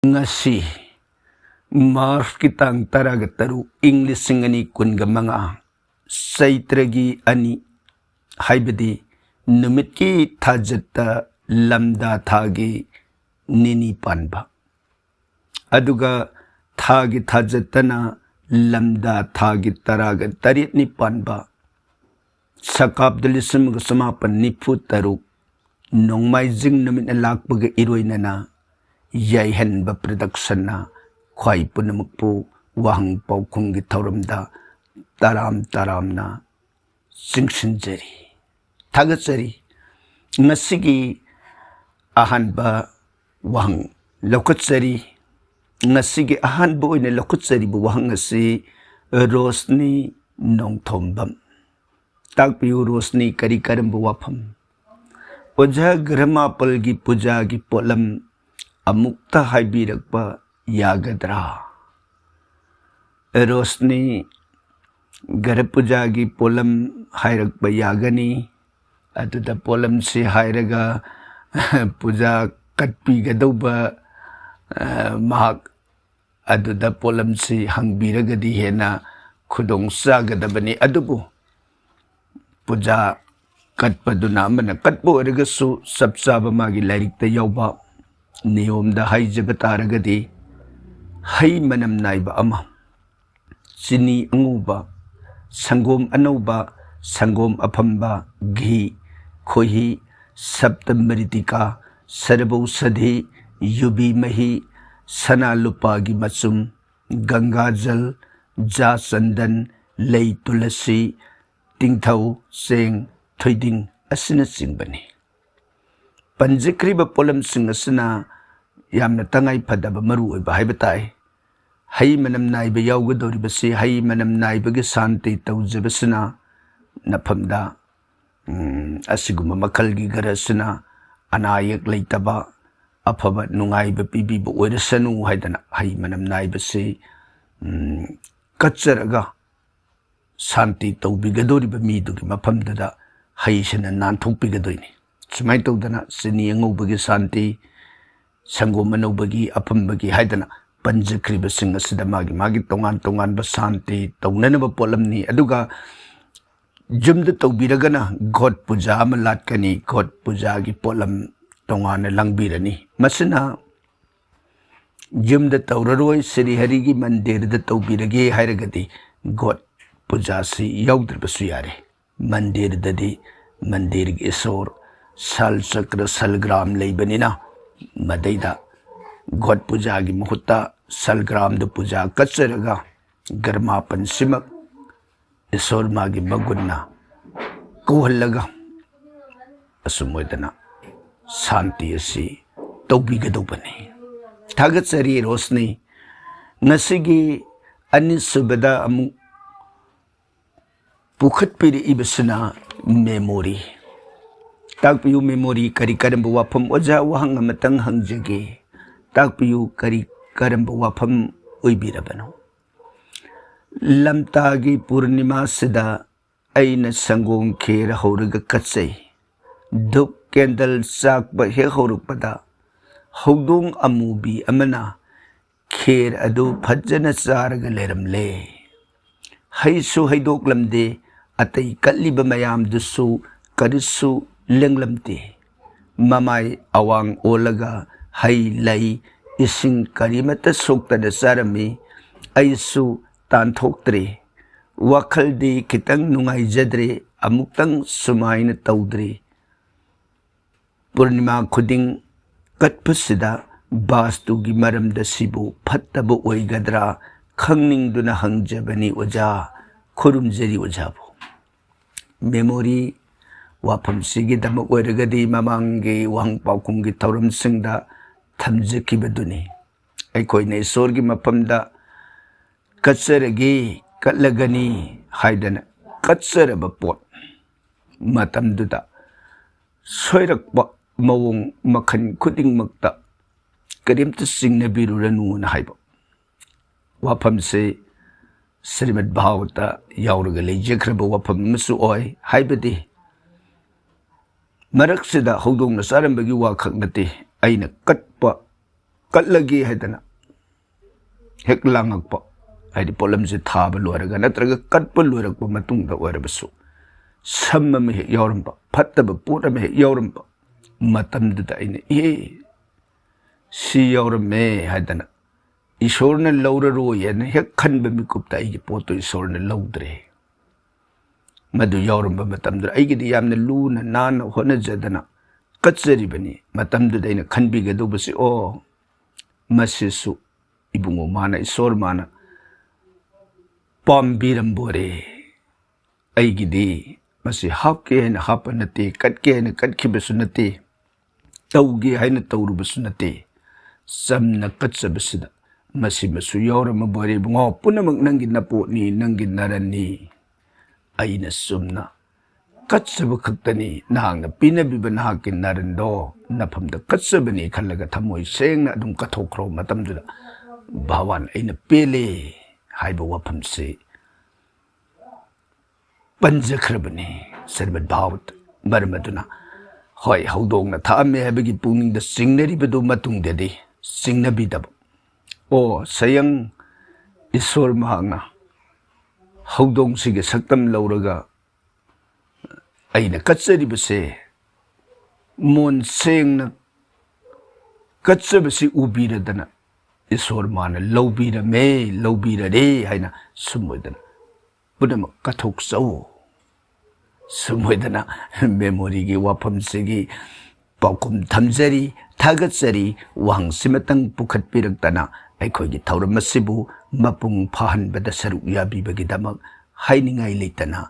ngasi Mars ki tang taraga taru English singani kunga mga Saitragi ani haibadi numit ki thajata lamda thagi nini panba aduga thagi thajatana lamda thagi taraga tarit ni panba sakabdalisim ga samapan nipu taru nongmai jing numit na lakbaga iroinana yaihan ba production na khwai punamukpu wahang paukhumgi thauramda taram na singsinjari thagatsari ngasigi ahanba wahang lokatsari ngasigi ahanba oina lokatsari bu wahang asi Rosni Nongthombam takpiu Rosni kari karambu wafam oja Gramapalgi puja gi polam amukta haibirakpa yagadra Rosni Garapuja gi polam hairakpa yagani aduda polam si hairaga puja katpi gadauba mahak aduda polam si hangbiragadi hena khudong sagadabani adubu puja katpaduna mana katpo eragasu sabsaba magi lairikta yauba niyomda haijaba taragadi hai manam naiba ama sini anguba sangom anauba sangom afamba ghi khohi saptamritika sarabau sadhi yubi mahi sana lupa gi masum ganga jal ja sandan lei tulasi tingthau seng thoiding asina singbani panjikriba polam singasina yamna tangai phadaba maru oiba haibatai hai manam naiba yaugadoribasi hai manam naibagi santi taujabasina nafamda asiguma makalgi garasina anayak leitaba afaba nungaiba pibiba oirasanu haidana hai manam naibasi katsaraga santi taubigadoriba midugi mafamdada haisana nanthokpigadoini sumai tawdana sini angobagi santi sangom anobagi afambagi haidana panjakriba sing asida magi tongan ba santi tawnanaba polamni aduga jumda tawbiragana god puja ama latkani god puja gi polam tongana langbirani masina jumda tawraroi sri hari gi mandir da tawbirage hairagadi god puja si yaudribasu yare mandir dadi mandir gi isor sal chakra salgram leibanina madaida god puja gi muhutta salgram da puja katsaraga garmapan simak isor magi magunna kohalaga asumoidana santi asi tawbigadobani thagatsari Rosni ngasigi anisubada amu pukhatpiri ibasuna memory takpiyu memory kari karamba wafam oja wahang amatang hangjage takpiyu kari karamba wafam oibirabano lamtagi purnima sida aina sangom khera horaga katsai duk candle sakba he horukpada hodong amubi amana kher adu phajana charaga leramle haisu haidok lamde atai kalliba mayam dusu karisu lenglamte mamai awang olaga hai lai ising karimata soktada sarami aisu tanthoktre wakhaldi kitang nungai jadre amuktang sumaina tawdre purnima khuding katpasida bastu gi maramda sibu phattaba oigadra khangningduna hangjabani oja khurumjari ojabu memory wafam sigi damak oiragadi mamangi wahang paukumgi thauram singda thamjakibaduni aikoina isorgi mapamda katsaragi katlagani haidana katsaraba pot matamduda soirakpa mawong makhan khudingmakta karimta singnabiruranu na haiba wafam se Srimad Bhagavata yauraga leijakraba wafam masu oi haibadi Maraksida hodong na sarambagi wakhak nate aina katpa कटलगे हैदना Keck लांगप हाइदि pollen से थाब लोरगा नत्रगा कटप लोरक मतुंग the ओरबसु सम में हेक यौरम फत्तब pot में हेक यौरम मतम दुदा इन ए सी यौरम में हैदना ईश्वर ने लौररो येन हेक खनब मिकुप्ता इगे पोतो ईश्वर ने लौद्रे मधु यौरम मतम दुदा इगे यामने Luna नान होनजदना कच्चरिबनी मतम दुदा इन खनबिगदुबसि ओ मसिसु इबुंगो माना ईश्वर माना पाम्बिरम्बोरे अइगिदी मसि हापके हैन हाप नते कटके हैन कटखिबसु नते तौगे हैन तौरुबसु नते समना कच्चबसिदा मसि मसु यौरम बोरे बुंगो पुनमक नंगी नपोनी नंगी नरनी अइना सुमना कच्चब खक्तनी नांगना पिनबिब नाहकि नरंदो नफमदा कच्चबनी खल्लगा थमोय सेंगना अदुम कथोख्रो मतमदुदा भगवान अइना पेले हाइबा वफमसे पंजखरबनी सरबत भावत मरमदुना होय हौदोंना थामे हाइबगी पुंगिंगदा सिंगनरिबदु मतुंगददि सिंगनबिदब ओ सयंग ईश्वर महांगना हौदोंसिगे सक्तम लौरगा अइना कच्चरिबसे मोन सेंगना कच्चबसी उबिरदना ईश्वर मान लौबीरमे लौबीररे हाइना सुमोदना पुनम कथोक्सौ सुमोदना मेमोरी की वाफमसेगी पाउकुम थमजरी थागतजरी वांगसिमतंग पुखतपिरक्तना अखोगी थौरमसिबु मपुंग फाहनबदा सरुक याबीबगिदमक हाइनिंगाई लेतना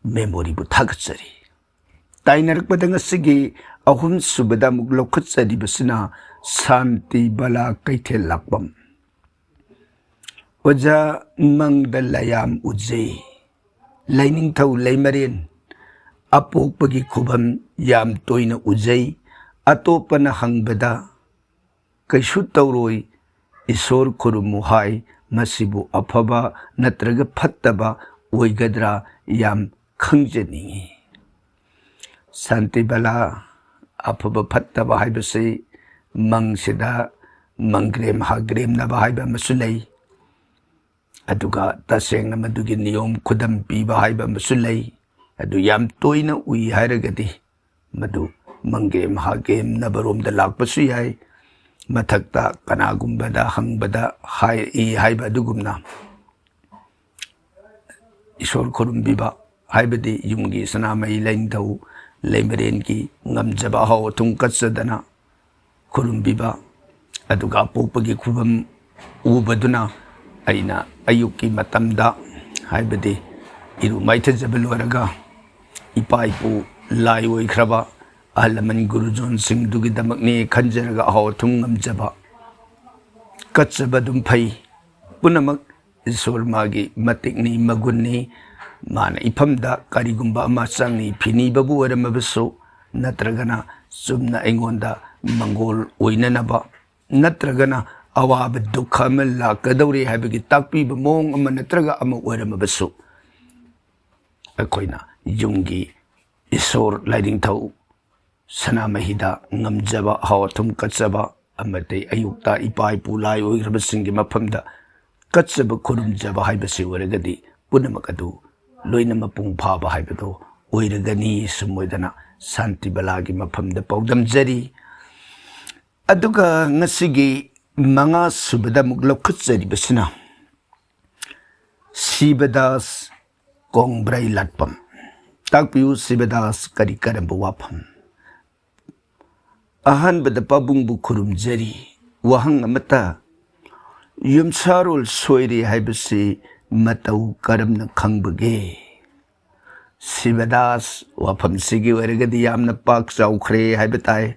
मेमोरी बु थागतजरी ताइनरकपदा ngasiगी ahum subada muk lokhatsari basina शांति बला कैथे लाकबम ओजा मंगदलयाम उजे लाइनिंग थौ लैमरेन अपोकपगी खुबम याम तोइना उजै अतोपना हंगबदा कैसु तौरोय ईश्वर खुरुमु हाय मसिबु अफबा नत्रगा फत्तबा ओइगद्रा याम खंगजनिंगी शांति बला अफबा फत्तबा हायबसे मंगसिदा मंग्रेम हाग्रेम नबा हाइबा मसुलै अदुगा तसेंग मदुगी नियम खुदम पीबा हाइबा मसुलै अदु याम तोइना उइ हाइरगदि मदु मंग्रेम हाग्रेम नबरोम द लाकपसु याय मथक्ता कनागुंबदा हंगबदा हाय इ हाइबा दुगुमना ईश्वर खुरुमबिबा हाइबदि युमगी सनामई लैंथौ लैमरेन की ngамजबा हाव तुंकसदना खुरुमबिबा अदुगा पोपगी खुबम उबदुना अइना अयुकी मतमदा हाइबदि इरु माइथजबलोरगा इपाइपु लाई ओइख्रबा अहलमन गुरुजोन सिंह दुगी दमकने खंजरगा हाव तुंगमजबा कच्चबदुम फै पुनमक ईश्वर मागी मतिकनी मगुन्नी माना इफमदा करिगुंबा अमा चंगनी फिनीबबु वरमबसो नत्रगना सुमना एंगोंदा मंगोल ओइननबा नत्रगना अवाब दुख अमा लाकदौरे हाइबगी ताकपीबा मोंग अमा नत्रगा अमा ओइरमबसो अखोइना युंगी ईश्वर लाइदिंथौ सनामहिदा ngамजबा हावथुम कच्चबा अमते अयुक्ता इपाई पुलाई ओइरबसिंगी मफमदा कच्चबा खुरुमजबा हाइबसे ओरगदी पुनमक अदु लोइना मपुंग फाबा हाइबदो ओइरगनी सुमोदना शांति बलागी मफमदा पौदमजरी अदुगा ngasiगी मंगा सुबदा मुक लखचरी बसिना शिवदास कोंग्ब्राई लाटपम ताकपिउ शिवदास करी करम वाफम अहन बद पबुंगबु खुरुमजरी वहंग अमता युमसारोल सोइरी हाइबसी मतौ करमना खंगबगे शिवदास वाफम सिगी वरगदी यामना पाक चाउखरे हाइबताय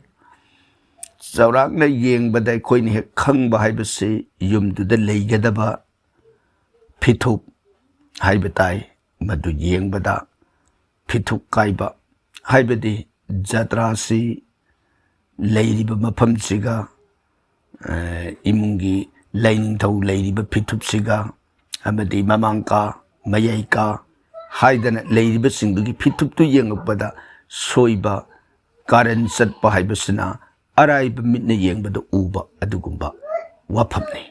चौराकना येंगबदा अखोइना हेक खंगबा हाइबसी युमदुदा लेगदबा फिथुक हाइबताय मदु येंगबदा फिथुक काइबा हाइबदी जात्रासी लैरिबा मफमसिगा इमुंगी लाइनिंथौ लैरिबा फिथुपसिगा अमदी ममांका मयैका हाइदना लैरिबा सिंगदुगी फिथुपतु येंगपदा सोइबा कारण चटपा हाइबसिना ꯑꯔꯥꯏꯕ ꯃꯤꯠꯅ ꯌꯦꯡꯕꯗ ꯎꯕ ꯑꯗꯨꯒꯨꯝꯕ ꯋꯥꯐꯝꯅꯤ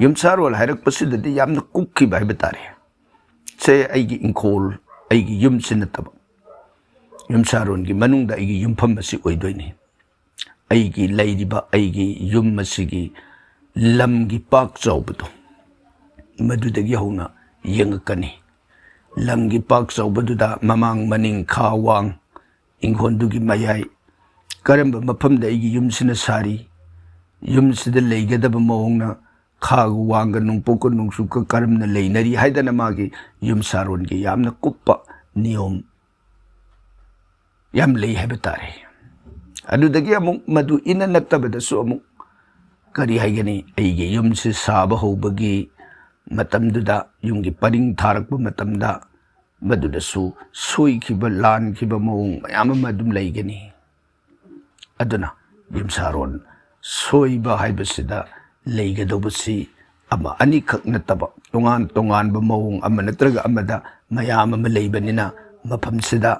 ꯌꯨꯝꯁꯥꯔꯣꯜ ꯍꯥꯏꯔꯛꯄꯁꯤꯗꯗꯤ ꯌꯥꯝꯅ ꯀꯨꯞꯈꯤꯕ ꯍꯥꯏꯕ ꯇꯥꯔꯦ ꯁꯦ ꯑꯩꯒꯤ ꯏꯪꯈꯣꯜ ꯑꯩꯒꯤ ꯌꯨꯝꯁꯤ ꯅꯠꯇꯕ ꯌꯨꯝꯁꯥꯔꯣꯟꯒꯤ ꯃꯅꯨꯡꯗ ꯑꯩꯒꯤ ꯌꯨꯝꯐꯝ ꯑꯁꯤ ꯑꯣꯏꯗꯣꯏꯅꯤ ꯑꯩꯒꯤ ꯂꯩꯔꯤꯕ ꯑꯩꯒꯤ ꯌꯨꯝ ꯑꯁꯤꯒꯤ ꯂꯝꯒꯤ ꯄꯥꯛ ꯆꯥꯎꯕꯗꯣ ꯃꯗꯨꯗꯒꯤ ꯍꯧꯅ ꯌꯦꯡꯉꯛꯀꯅꯤ ꯂꯝꯒꯤ ꯄꯥꯛ ꯆꯥꯎꯕꯗꯨꯗ ꯃꯃꯥꯡ ꯃꯅꯤꯡ ꯈꯥ ꯋꯥꯡ ꯏꯪꯈꯣꯜꯗꯨꯒꯤ ꯃꯌꯥꯏ ꯀꯔꯝꯕ ꯃꯐꯝꯗ ꯑꯩꯒꯤ ꯌꯨꯝꯁꯤꯅ ꯁꯥꯔꯤ ꯌꯨꯝꯁꯤꯗ ꯂꯩꯒꯗꯕ ꯃꯑꯣꯡꯅ ꯈꯥꯒ ꯋꯥꯡꯒ ꯅꯣꯡꯄꯣꯛꯀ ꯅꯣꯡꯆꯨꯞꯀ ꯀꯔꯝꯅ ꯂꯩꯅꯔꯤ ꯍꯥꯏꯗꯅ ꯃꯥꯒꯤ ꯌꯨꯝꯁꯥꯔꯣꯟꯒꯤ ꯌꯥꯝꯅ ꯀꯨꯞꯄ ꯅꯤꯌꯣꯝ ꯌꯥꯝ ꯂꯩ ꯍꯥꯏꯕ ꯇꯥꯔꯦ ꯑꯗꯨꯗꯒꯤ ꯑꯃꯨꯛ ꯃꯗꯨ ꯏꯅ ꯅꯠꯇꯕꯗꯁꯨ ꯑꯃꯨꯛ ꯀꯔꯤ ꯍꯥꯏꯒꯅꯤ ꯑꯩꯒꯤ ꯌꯨꯝꯁꯤ ꯁꯥꯕ ꯍꯧꯕꯒꯤ ꯃꯇꯝꯗꯨꯗ ꯌꯨꯝꯒꯤ ꯄꯔꯤꯡ ꯊꯥꯔꯛꯄ ꯃꯇꯝꯗ ꯃꯗꯨꯗꯁꯨ ꯁꯣꯏꯈꯤꯕ ꯂꯥꯟꯈꯤꯕ ꯃꯑꯣꯡ ꯃꯌꯥꯝ ꯑꯃ ꯑꯗꯨꯝ ꯂꯩꯒꯅꯤ ꯑꯗꯨꯅ ꯌꯨꯝꯁꯥꯔꯣꯟ ꯁꯣꯏꯕ ꯍꯥꯏꯕꯁꯤꯗ ꯂꯩꯒꯗꯧꯕꯁꯤ ꯑꯃ ꯑꯅꯤꯈꯛ ꯅꯠꯇꯕ ꯇꯣꯉꯥꯟ ꯇꯣꯉꯥꯟꯕ ꯃꯑꯣꯡ ꯑꯃ ꯅꯠꯇ꯭ꯔꯒ ꯑꯃꯗ ꯃꯌꯥꯝ ꯑꯃ ꯂꯩꯕꯅꯤꯅ ꯃꯐꯝꯁꯤꯗ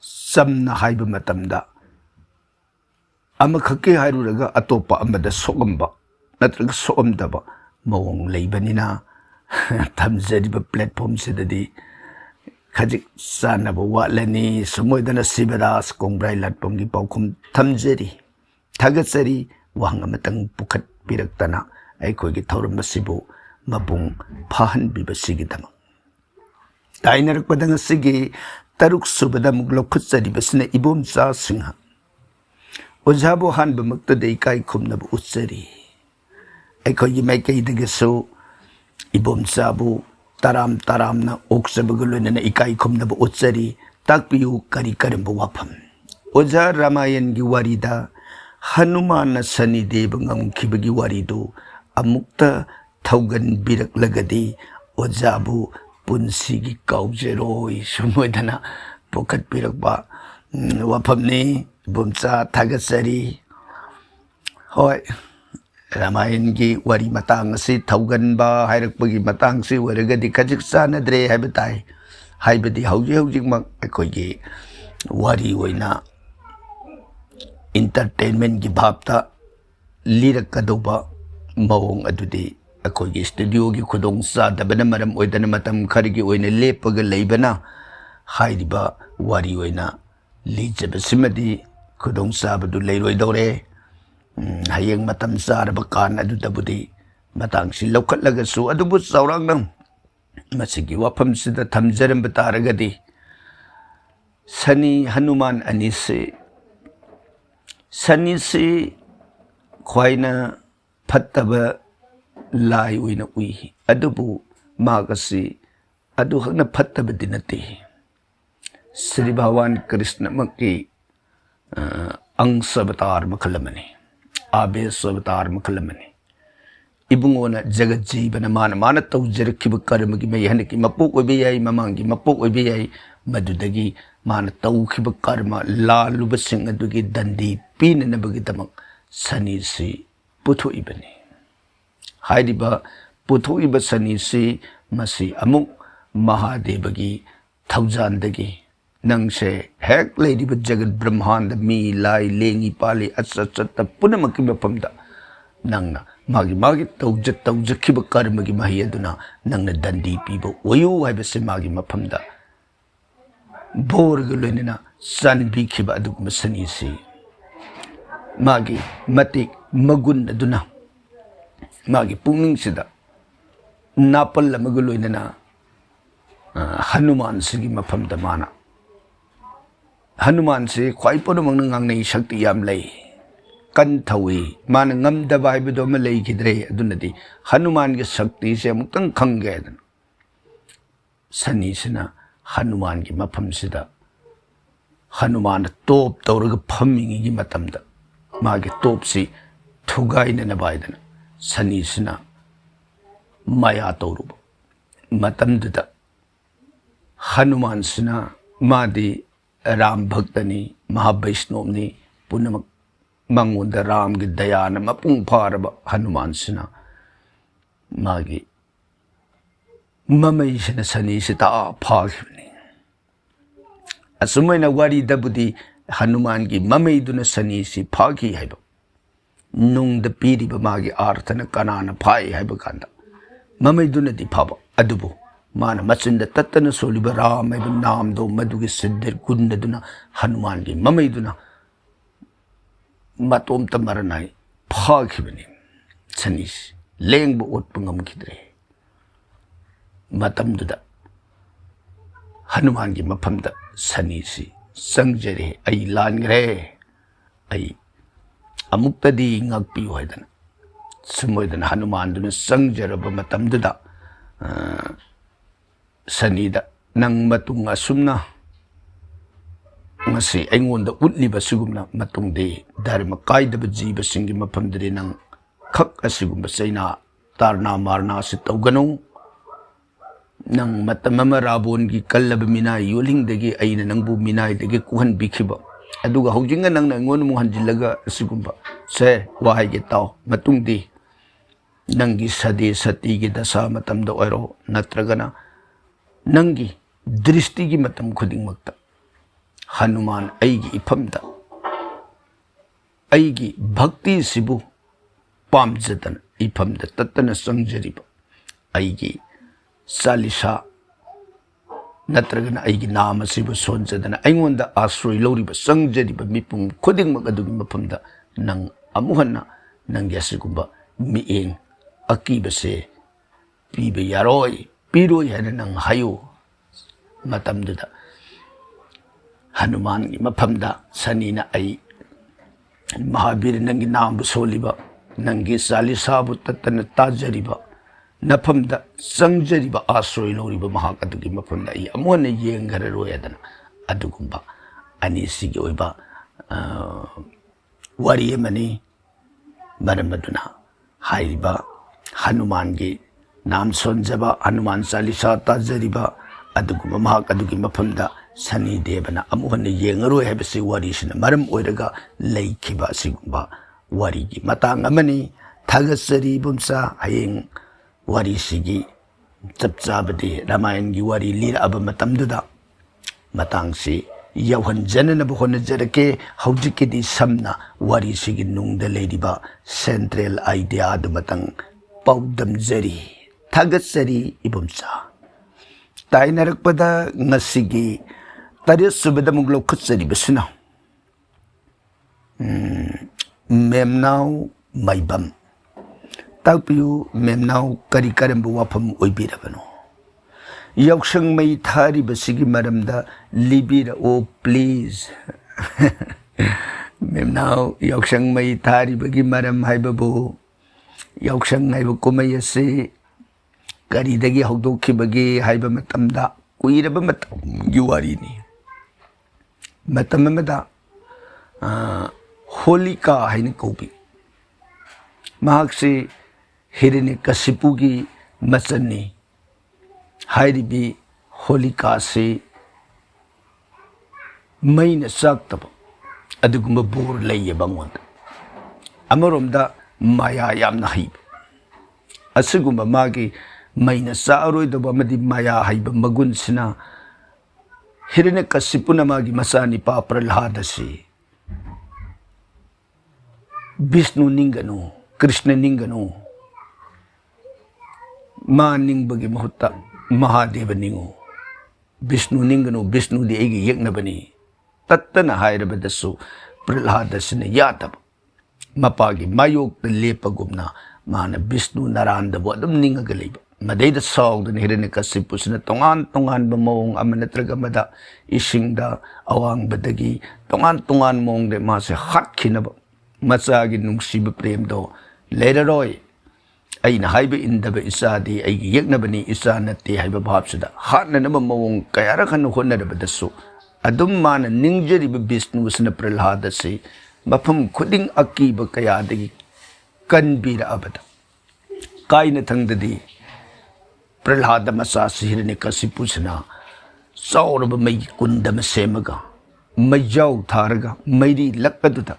ꯆꯝꯅ ꯍꯥꯏꯕ ꯃꯇꯝꯗ ꯑꯃꯈꯛꯀꯤ ꯍꯥꯏꯔꯨꯔꯒ ꯑꯇꯣꯞꯄ ꯑꯃꯗ ꯁꯣꯛꯑꯝꯕ ꯅꯠꯇ꯭ꯔꯒ ꯁꯣꯛꯑꯝꯗꯕ ꯃꯑꯣꯡ ꯂꯩꯕꯅꯤꯅ ꯊꯝꯖꯔꯤꯕ ꯄ꯭ꯂꯦꯠꯐꯣꯝꯁꯤꯗꯗꯤ ꯈꯖꯤꯛ ꯆꯥꯟꯅꯕ ꯋꯥꯠꯂꯅꯤ ꯁꯨꯝꯃꯣꯏꯗꯅ ꯁꯤꯕꯗꯥꯁ ꯀꯣꯡꯕ꯭ꯔꯥꯏ ꯂꯥꯠꯄꯝꯒꯤ ꯄꯥꯎꯈꯨꯝ ꯊꯝꯖꯔꯤ ꯊꯥꯒꯠꯆꯔꯤ ꯋꯥꯍꯪ ꯑꯃꯇꯪ ꯄꯨꯈꯠꯄꯤꯔꯛꯇꯅ ꯑꯩꯈꯣꯏꯒꯤ ꯊꯧꯔꯝ ꯑꯁꯤꯕꯨ ꯃꯄꯨꯡ ꯐꯥꯍꯟꯕꯤꯕꯁꯤꯒꯤꯗꯃꯛ ꯇꯥꯏꯅꯔꯛꯄꯗ ꯉꯁꯤꯒꯤ 6 ꯁꯨꯕꯗ ꯑꯃꯨꯛ ꯂꯧꯈꯠꯆꯔꯤꯕꯁꯤꯅ ꯏꯕꯣꯝꯆꯥ ꯁꯤꯡꯍ ꯑꯣꯖꯥꯕꯨ ꯑꯍꯥꯟꯕꯃꯛꯇꯗ ꯏꯀꯥꯏ ꯈꯨꯝꯅꯕ ꯎꯠꯆꯔꯤ ꯑꯩꯈꯣꯏꯒꯤ ꯃꯥꯏꯀꯩꯗꯒꯤꯁꯨ ꯏꯕꯣꯝꯆꯥꯕꯨ ꯇꯔꯥꯝꯅ ꯑꯣꯛꯆꯕꯒ ꯂꯣꯏꯅꯅ ꯏꯀꯥꯏ ꯈꯨꯝꯅꯕ ꯎꯠꯆꯔꯤ ꯇꯥꯛꯄꯤꯌꯨ ꯀꯔꯝꯕ ꯋꯥꯐꯝ ꯑꯣꯖꯥ ꯔꯥꯃꯥꯌꯟꯒꯤ ꯋꯥꯔꯤꯗ ꯍꯅꯨꯃꯥꯟꯅ ꯁꯅꯤꯗꯦꯕ ꯉꯝꯈꯤꯕꯒꯤ ꯋꯥꯔꯤꯗꯨ ꯑꯃꯨꯛꯇ ꯊꯧꯒꯟꯕꯤꯔꯛꯂꯒꯗꯤ ꯑꯣꯖꯥꯕꯨ ꯄꯨꯟꯁꯤꯒꯤ ꯀꯥꯎꯖꯔꯣꯏ ꯁꯨꯝꯃꯣꯏꯗꯅ ꯄꯨꯈꯠꯄꯤꯔꯛꯄ ꯋꯥꯐꯝꯅꯤ ꯏꯕꯣꯝꯆꯥ ꯊꯥꯒꯠꯆꯔꯤ ꯍꯣꯏ ꯔꯥꯃꯥꯌꯟꯒꯤ ꯋꯥꯔꯤ ꯃꯇꯥꯡ ꯑꯁꯤ ꯊꯧꯒꯟꯕ ꯍꯥꯏꯔꯛꯄꯒꯤ ꯃꯇꯥꯡꯁꯤ ꯑꯣꯏꯔꯒꯗꯤ ꯈꯖꯤꯛ ꯆꯥꯟꯅꯗ꯭ꯔꯦ ꯍꯥꯏꯕ ꯇꯥꯏ ꯍꯥꯏꯕꯗꯤ ꯍꯧꯖꯤꯛꯃꯛ ꯑꯩꯈꯣꯏꯒꯤ ꯋꯥꯔꯤ ꯑꯣꯏꯅ इंटरटेनमेंट की भावता लीरकदौबा मवोंग अदुदी अखोगी स्टूडियो की खुदोंग चादबना मरम ओइदना मतम खरगी ओइना लेपग लेबना हाइरिबा वारी ओइना लीजबसिमदी खुदोंग चाबदु लेरोइदौरे हयेंग मतम चारब कान अदुदबुदी मतंगसि लौखटलगसु अदुबु चौरांगनं मसिगी वाफमसिदा थमजरम तारगदी सनी हनुमान अनिसे सनी से ख्वाइना फत्तबा लाई ओइना उइ अदुबु मागसि अदु हकना फत्तबदि नते श्री भगवान कृष्ण मक्की अंश अवतार मखलमने आवेश अवतार मखलमने इबुंगोना जगत जीवन मान तौजरखिब कर्मगी मैहनकी मपोक ओइबे याई ममांगी मपोक ओइबे याई मदुदगी मान तौखिब कर्म लालुबसिंग अदुगी दंडी पीननबगिदमक सनीसी पुथोइबने हाइरिबा पुथोइबा सनीसी मसी अमुक महादेवगी थौजानदगी नंगसे हेक लेरिब जगत ब्रह्मांड मी लाई लेंगी पाली अचचत पुनमकी मफमदा नंगना मागी तौजखिब कर्मगी मही अदुना नंगना दंडी पीबो ओयो हाइबसे मागी मफमदा बोरग लोइनना चानबीखिब अदुगुम सनीसी मागी मतिक मगुन अदुना मागी पुंगनिंगसिदा नापल अमग लोइनना हनुमान सिगी मफमदा माना हनुमान से ख्वाइ पदमंग ngangnei शक्ति याम लई कन थौई मान ngamdaba हाइबदो म लेखिद्रे अदुनदि हनुमान की शक्ति से अमुक्तंग खंगे सनीसिना हनुमान की मफमसिदा हनुमान टोप तौरग फम्मिंगी की मतमदा मागे टोपसी थुगाइनना बायदना सनीसिना माया तौरुब मतमदुदा हनुमान सिना मादी राम भक्तनी महावैष्णवनी पुनमक मंगोंद राम की दयान मपुंग फारब हनुमान सिना मागी ममैसिना सनीसिता फाखिबनी असुमैना वारी दबुदी हनुमान की ममईदुना सनी सी फागी है नुंग पीरीब मागी आर्थन कनाना फाई है कांदा ममईदुनदी फाब अदुबु मान मचिंद तत्तन सोलिब राम है नाम दो मधुगे सिद्धर गुंडदुना हनुमान की ममईदुना मतोम तमरनाई फागिबनी सनी लेंग ओटप ngमखिद्रे मतमदुदा हनुमान की मफमद सनी सी संजरे आई लानग्रे आई अमुक्तदी ngakपियो हैदन सुमोयदन हनुमान दुन संजरब मतमदुदा सनीदा नंग मतुंग असुमना ngasi aingonda utliba sigumna matungde dharma kaidaba jiba singi mafamdre nang khak asigumba chaina tarna marna si tawganu nang matamama rabon gi kallaba mina yoling dagi aina nangbu mina dagi kuhan bikhiba aduga hojinga nang ngon mu hanjilaga asigumba se wahai ge taw matungde nangi sade sati gi dasa matamda oiro natragana nangi drishti gi matam khuding makta Hanuman ऐगी इफमदा ऐगी भक्ति सिबु पामजदन इफमदा तत्तन संजरिब ऐगी चालीसा नत्रगन ऐगी नाम सिबु सोनजदन ऐंगोंदा आश्रय लौरिब संजरिब मिपुम खुदिंगमक अदुगी मफमदा नंग अमुहन्ना नंगी असिगुंबा मिएंग अकीबसे पीबे यारोय पीरोय हैना नंग हायो मतमदुदा हनुमान की मफमदा सनीना आई महावीर नंगी नाम सोलिबा नंगी चालीसाबु तत्तन ताजरिबा नफमदा संजरिबा आश्रय लौरिबा महाकदुगी मफमदा आई अमोन येंगररोयदन अदुगुंबा अनिसिगी ओइबा वारी मनी मरमदुना हाइरिबा हनुमान की नाम सोनजबा हनुमान चालीसा ताजरिबा अदुगुंबा महाकदुगी मफमदा सनी देवना अमुहन येंगरोय हैबसे वारीसिना मरम ओइरगा लेखिबा सिगुंबा वारी की मतांग अमनी थगसरी बुमसा हयेंग वारीसिगी चपचाबदे रामायण की वारी लीर अब मतमदुदा मतांगसी यौहन जननब होनजरके हौजिकिदी समना वारीसिगी नुंगदा लेरिबा सेंट्रल आइडिया दु मतंग पौदमजरी थगसरी इबुमसा ताइनरकपदा ngasiगी तरेस सुबदा मुगलो खुचरी बसना मेमनाउ माइबम ताकपियु मेमनाउ करी करंबु वाफम ओइबिरबनो यौसंग मै थारी बसिगी मरमदा लिबिर ओ प्लीज मेमनाउ यौसंग मै थारी बगी मरम हाइबबो यौसंग हाइबो कुमैयसे करीदगी हौदोखिबगी हाइबा मतमदा कुइरबा मतमगी वारीनी मतमदा होलिका हाइन कौबी महाक्से हिरण्यकशिपुगी मचन्नी हाइरिबी होलिका से मैन साक्तब अदुगुंबा बोर लैये बंगोंद अमरोमदा माया यामना हाइब असुगुंबा मागी मैन सारोइदब अमदि माया हाइब मगुनसिना हिरण्यकशिपुना मागी मचानी पा प्रह्लादसी विष्णु निंगनु कृष्ण निंगनु मा निंगबगी महुत्ता महादेव निंगु विष्णु निंगनु विष्णु दी एगी यज्ञबनी तत्तना हायरबदसु प्रह्लादसिना यादब मपागी मायोक लेपगुमना माना विष्णु नारायणदबो अदुम निंगगा लेब मदैदा साउदन हिरण्यकशिपुसिना तोंगान तोंगान बमोंग अमनत्रगा मदा इसिंगदा अवांगबदगी तोंगान तोंगान मोंगदे मासे हाटखिनब मचागी नुंगसिब प्रेमदो लेररोय अइना हाइबे इंदबे इसादी अइगी यज्ञबनी इसा नते हाइबे भाबसुदा हाटननब मोंग कयारखन होनरबदसु अदुम माना निंगजरिब विष्णुसिना प्रह्लादसे मफम खुदिंग अकीब कयादगी कनबीरा अबदा कायन थंगददी प्रह्लाद मचा हिरण्यकशिपुसिना चौरब मई कुंदम सेमगा मैजाउ थारगा मैरी लक्कदुदा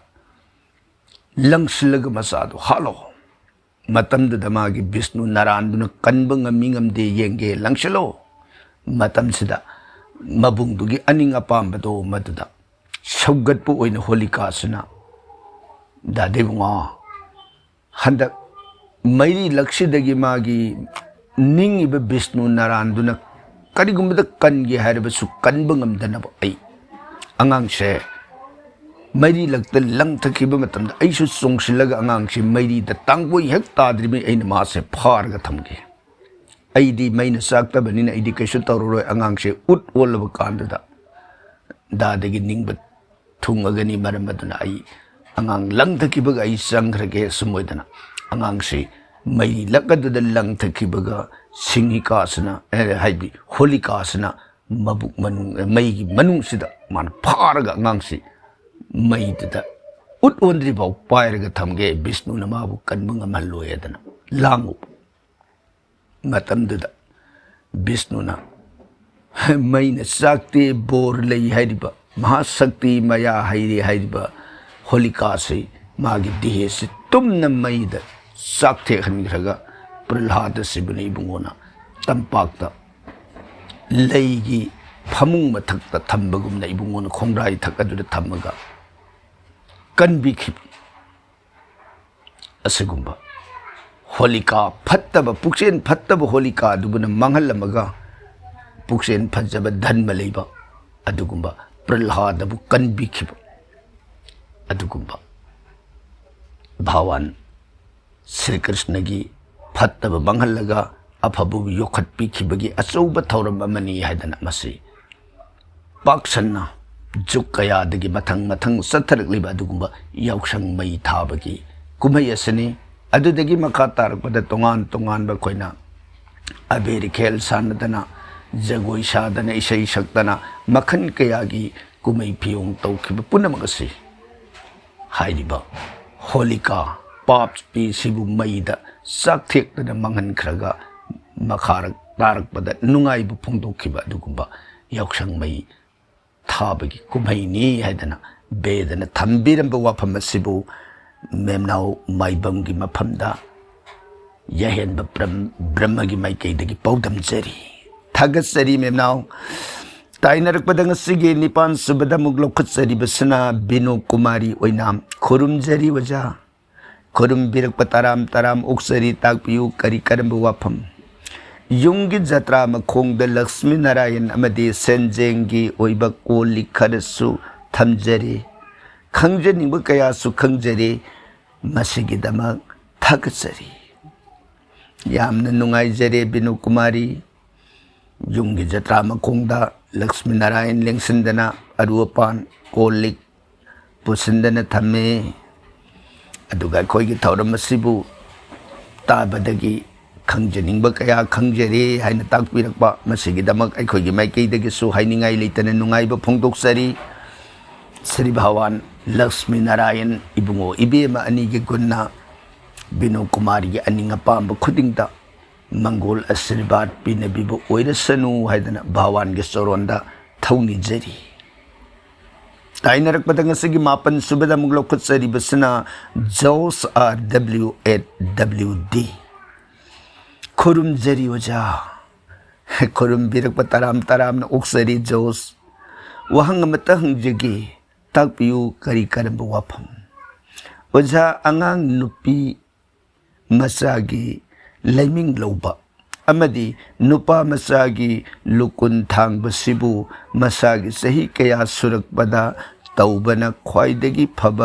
लंगसिलग मचादो हालो मतमदुदा मागी विष्णु नारायणदुना कनब ngami ngamde yenge langsilo matamsida mabungdugi aning apambado maduda सौगत होलिका दादेबुआ हंदक मैरी लक्ष्यदगी मागी निंगिब विष्णु नारायण करिगुमद कनगे हैरबसु कनब ngमदनब अंगांगसे मैरी लगत लंग थकिब मतम ऐसु सोंगसिलग अंगांगसे मैरी द तांगबोई हेक ताद्रिबे ऐन मासे फारग थमगे ऐदी मैन साक्तबनिन ऐदी कैसु तौरोय अंगांगसे उट ओलब कांददा दादगी निंगब थुंगगनी मरमदना ऐ अंगांग लंग थकिबग ऐ संग्रगे सुमोयदना अंगांगसे मैरी लगदद लंग थकिबगा सिंगिकासना हाइबी होलिकासना मबुक मनुंग मैगी मनुंगसिदा मान फारग अंगांगसे मैददा उट ओंद्रि बाव पायरग थमगे विष्णु नमाबु कनबंग मल्लोयदना लांगु मतमददा विष्णुना मैन साक्ति बोर लई हाइरिबा महाशक्ति मया हाइरि हाइरिबा होलिका से मागी देह से तुमन मैद साक्थे खनग्रगा प्रहलाद सिबुनि बुंगोना तंपाक्ता लईगी फमुंग मथक्ता थंबगुमना इबुंगोना खोंग्राई थकदुदा थमगा कनबिखिब असगुंबा होलिका फत्तब पुक्सेन फत्तब होलिका दुबुना मंगलमगा पुक्सेन फजब धन्म लेबा अदुगुंबा प्रहलादबु कनबिखिब अदुगुंबा भगवान श्री कृष्ण की फत्तब मंगलगा अफबु योखत्पिखिबगी अचौब थौरम अमनी हायदना मसी पाक्सन्ना जुग कयादगी मथंग मथंग सथरकलिबा अदुगुंबा याउसंग मई थाबगी कुमई असनी अदुदगी मखा तारकपद तोंगान तोंगान बखोइना अबेरी खेल सानदना जगोई सादना इसई सक्तना मखन कयागी कुमई फियोंग तौखिब पुनमगसी हाइरिबा होलिका पाप पी सिबु मैदा साक्थेक्तना मंगन खरगा मखारक तारकपद नुंगाइबु फोंदोखिबा अदुगुंबा याउसंग मई थाबगी कुमैनी हायदना बेदना थंबिरंब वाफम सिबु मेमनाउ माइबंगी मफमदा यहेनब ब्रह्मगी माइकैदगी पौदम जरी थगसरी मेमनाउ ताइनरकपदंग सिगे निपान सुबदा मुगलोखसरी बसना बिनो कुमारी ओइनाम खुरुमजरी वजा खुरुम बिरक ताराम ताराम उक्सरी ताकपियु करी करम वाफम युंगी जत्रा मखोंग लक्ष्मी नारायण अमदे सेंजेंगी ओइबा कोली खरसु थमजरी खंगजनिंग कयासु खंगजरी मसिगिदमक थगसरी यामन नुंगाइजरे बिनु कुमारी युंगी जत्रा मखोंगदा लक्ष्मी नारायण लेंसंदना अरुपान कोलिक पुसंदना थमे अदुगा कोइगी थौरम मसिबु ताबदगी खंगजनिंग कया खंगजरे हाइन ताकपिरकबा मसिगिदमक अखोइगी माइकैदगिसु हाइनिंगाइ लेतना नुंगाइबा फोंदोक्सरी श्री भगवान लक्ष्मी नारायण इबुंगो इबेमा अनिगी गुन्ना बिनो कुमारी की अनिंग पांब खुदिंगदा मंगोल आशीर्वाद पिनबिबो ओइरसनु हाइदना भगवान के चोरोंदा थौनी जरी ताइनरक पदंगसगी मापन सुबदा मुगलोखसरी बसना जोस RW8WD खुरुम जरी वजा खुरुम बिरक ताराम ताराम न ओक्सरी जोस वहंग मतहंग जगी ताकपियु करी करम वाफम वजा अंगांग नुपी मसागी लेमिंग लौबा अमदी नुपा मसागी लुकुन थांग बसिबु मसागी सही कया सुरक पदा तौबना ख्वाइदगी फब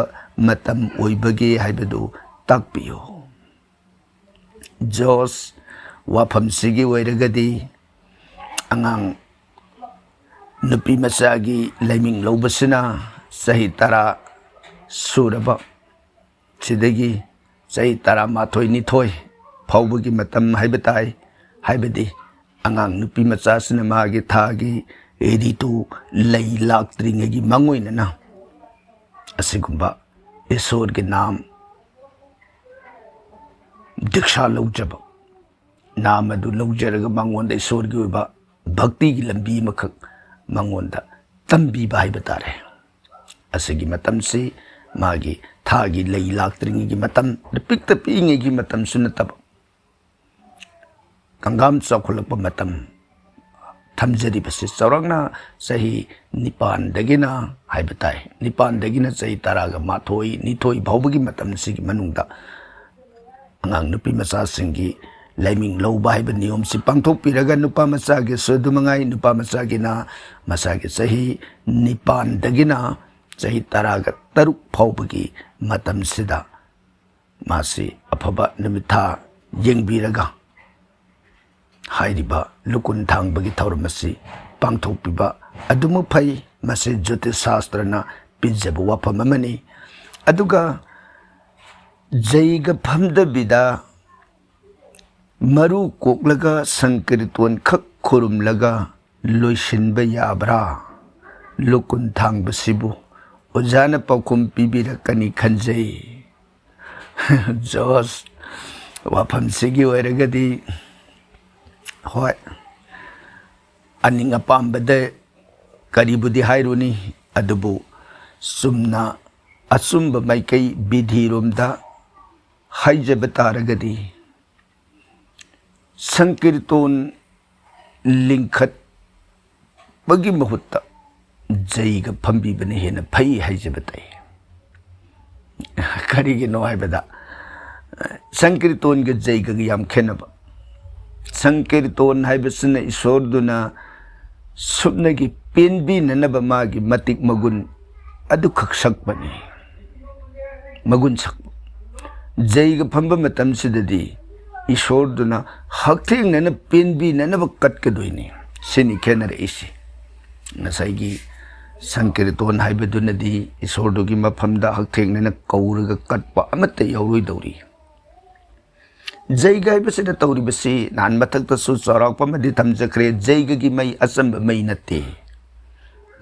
मतम ओइबगे हाइबदु ताकपियो जोस वाफम सिगी ओइरगदी अंगांग नुपी मसागी लेमिंग लौबसना सही तरा सुरबा सिदगी सही तरा माथोय निथोय फाउबगी मतम हाइबताई हाइबदी अंगांग नुपी मचासना मागी थागी एदितु लई लाक्त्रिंगगी मंगोइनना असिगुंबा ईश्वर के नाम दीक्षा लौजब नाम अदु लौजरग मंगोंदा ईश्वर की ओइबा भक्ति की लंबी मखक मंगोंदा तंबीबा हाइबतारे असगी मतम से मागी थागी लई लाक्त्रिंगगी मतम पिक्ता पींगेगी मतम सुनतब कंगाम चौखलप मतम ꯊꯝꯖꯔꯤꯕꯁꯤ ꯆꯥꯎꯔꯥꯛꯅ ꯆꯍꯤ 9 ꯍꯥꯏꯕ ꯇꯥꯏ 9 ꯆꯍꯤ 12 ꯐꯥꯎꯕꯒꯤ ꯃꯇꯝꯁꯤꯒꯤ ꯃꯅꯨꯡꯗ ꯑꯉꯥꯡ ꯅꯨꯄꯤ ꯃꯆꯥꯁꯤꯡꯒꯤ ꯂꯥꯏꯃꯤꯡ ꯂꯧꯕ ꯍꯥꯏꯕ ꯅꯤꯌꯣꯝꯁꯤ ꯄꯥꯡꯊꯣꯛꯄꯤꯔꯒ ꯅꯨꯄꯥ ꯃꯆꯥꯒꯤꯁꯨ ꯑꯗꯨꯃꯉꯥꯏ ꯅꯨꯄꯥ ꯃꯆꯥꯒꯤꯅ ꯃꯁꯥꯒꯤ ꯆꯍꯤ 9 ꯆꯍꯤ 13 ꯐꯥꯎꯕꯒꯤ ꯃꯇꯝꯁꯤꯗ ꯃꯥꯁꯤ ꯑꯐꯕ ꯅꯨꯃꯤꯠ ꯊꯥ ꯌꯦꯡꯕꯤꯔꯒ ꯍꯥꯏꯔꯤꯕ ꯂꯨꯀꯨꯟ ꯊꯥꯡꯕꯒꯤ ꯊꯧꯔꯝ ꯑꯁꯤ ꯄꯥꯡꯊꯣꯛꯄꯤꯕ ꯑꯗꯨꯃꯛ ꯐꯩ ꯃꯁꯤ ꯖ꯭ꯌꯣꯇꯤꯁ ꯁꯥꯁꯇ꯭ꯔꯅ ꯄꯤꯖꯕ ꯋꯥꯐꯝ ꯑꯃꯅꯤ ꯑꯗꯨꯒ ꯖꯩꯒ ꯐꯝꯗꯕꯤꯗ ꯃꯔꯨ ꯀꯣꯛꯂꯒ ꯁꯪꯀꯤꯔꯇꯣꯟ ꯈꯛ ꯈꯨꯔꯨꯝꯂꯒ ꯂꯣꯏꯁꯤꯟꯕ ꯌꯥꯕ꯭ꯔꯥ ꯂꯨꯀꯨꯟ ꯊꯥꯡꯕꯁꯤꯕꯨ ꯑꯣꯖꯥꯅ ꯄꯥꯎꯈꯨꯝ ꯄꯤꯕꯤꯔꯛꯀꯅꯤ ꯈꯟꯖꯩ ꯖꯣꯁ ꯋꯥꯐꯝꯁꯤꯒꯤ ꯑꯣꯏꯔꯒꯗꯤ ꯍꯣꯏ ꯑꯅꯤꯡ ꯑꯄꯥꯝꯕꯗ ꯀꯔꯤꯕꯨꯗꯤ ꯍꯥꯏꯔꯨꯅꯤ ꯑꯗꯨꯕꯨ ꯆꯨꯝꯅ ꯑꯆꯨꯝꯕ ꯃꯥꯏꯀꯩ ꯕꯤꯙꯤꯔꯣꯝꯗ ꯍꯥꯏꯖꯕ ꯇꯥꯔꯒꯗꯤ ꯁꯪꯀꯤꯔꯇꯣꯟ ꯂꯤꯡꯈꯠꯄꯒꯤ ꯃꯍꯨꯠꯇ ꯖꯩꯒ ꯐꯝꯕꯤꯕꯅ ꯍꯦꯟꯅ ꯐꯩ ꯍꯥꯏꯖꯕ ꯇꯥꯏ ꯀꯔꯤꯒꯤꯅꯣ ꯍꯥꯏꯕꯗ ꯁꯪꯀꯤꯔꯇꯣꯟꯒ ꯖꯩꯒꯒ ꯌꯥꯝ ꯈꯦꯠꯅꯕ ꯁꯪꯀꯤꯔꯇꯣꯟ ꯍꯥꯏꯕꯁꯤꯅ ꯏꯁꯣꯔꯗꯨꯅ ꯁꯨꯞꯅꯒꯤ ꯄꯦꯟꯕꯤꯅꯅꯕ ꯃꯥꯒꯤ ꯃꯇꯤꯛ ꯃꯒꯨꯟ ꯑꯗꯨꯈꯛ ꯁꯛꯄꯅꯤ ꯃꯒꯨꯟ ꯁꯛꯄ ꯖꯩꯒ ꯐꯝꯕ ꯃꯇꯝꯁꯤꯗꯗꯤ ꯏꯁꯣꯔꯗꯨꯅ ꯍꯛꯊꯦꯡꯅꯅ ꯄꯦꯟꯕꯤꯅꯅꯕ ꯀꯠꯀꯗꯣꯏꯅꯤ ꯁꯤꯅꯤ ꯈꯦꯠꯅꯔꯛꯏꯁꯤ ꯉꯁꯥꯏꯒꯤ ꯁꯪꯀꯤꯔꯇꯣꯟ ꯍꯥꯏꯕꯗꯨꯅꯗꯤ ꯏꯁꯣꯔꯗꯨꯒꯤ ꯃꯐꯝꯗ ꯍꯛꯊꯦꯡꯅꯅ ꯀꯧꯔꯒ ꯀꯠꯄ ꯑꯃꯠꯇ ꯌꯥꯎꯔꯣꯏꯗꯧꯔꯤ ꯖꯩꯒ ꯍꯥꯏꯕꯁꯤꯗ ꯇꯧꯔꯤꯕꯁꯤ ꯅꯍꯥꯟ ꯃꯊꯛꯇꯁꯨ ꯆꯥꯎꯔꯥꯛꯄ ꯑꯃꯗꯤ ꯊꯝꯖꯈ꯭ꯔꯦ ꯖꯩꯒꯒꯤ ꯃꯩ ꯑꯆꯝꯕ ꯃꯩ ꯅꯠꯇꯦ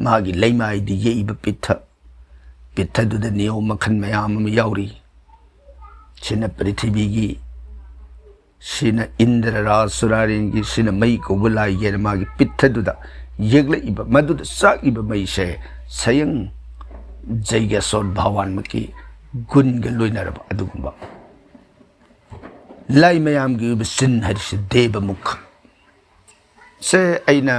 ꯃꯥꯒꯤ ꯂꯩꯃꯥꯏꯗꯤ ꯌꯩꯕ ꯄꯤꯊꯗꯨꯗ ꯅꯤꯌꯣꯝ ꯃꯈꯜ ꯃꯌꯥꯝ ꯑꯃ ꯌꯥꯎꯔꯤ ꯁꯤꯅ ꯄ꯭ꯔꯤꯊꯤꯕꯤꯒꯤ ꯁꯤꯅ ꯏꯟꯗ꯭ꯔ ꯔꯥꯖꯁꯨꯔꯥꯔꯦꯟꯒꯤ ꯁꯤꯅ ꯃꯩ ꯀꯧꯕ ꯂꯥꯏꯒꯦꯅ ꯃꯥꯒꯤ ꯄꯤꯊꯗꯨꯗ ꯌꯦꯛꯂꯛꯏꯕ ꯃꯗꯨꯗ ꯆꯥꯛꯏꯕ ꯃꯩꯁꯦ ꯁꯌꯪ ꯖꯩꯒꯦꯁꯣꯔ ꯚꯥꯋꯥꯟꯃꯛꯀꯤ ꯒꯨꯟꯒ ꯂꯣꯏꯅꯔꯕ ꯑꯗꯨꯒꯨꯝꯕ ꯂꯥꯏ ꯃꯌꯥꯝꯒꯤ ꯑꯣꯏꯕ ꯆꯤꯟ ꯍꯥꯏꯔꯤꯁꯤ ꯗꯦꯕꯃꯨꯈ ꯁꯦ ꯑꯩꯅ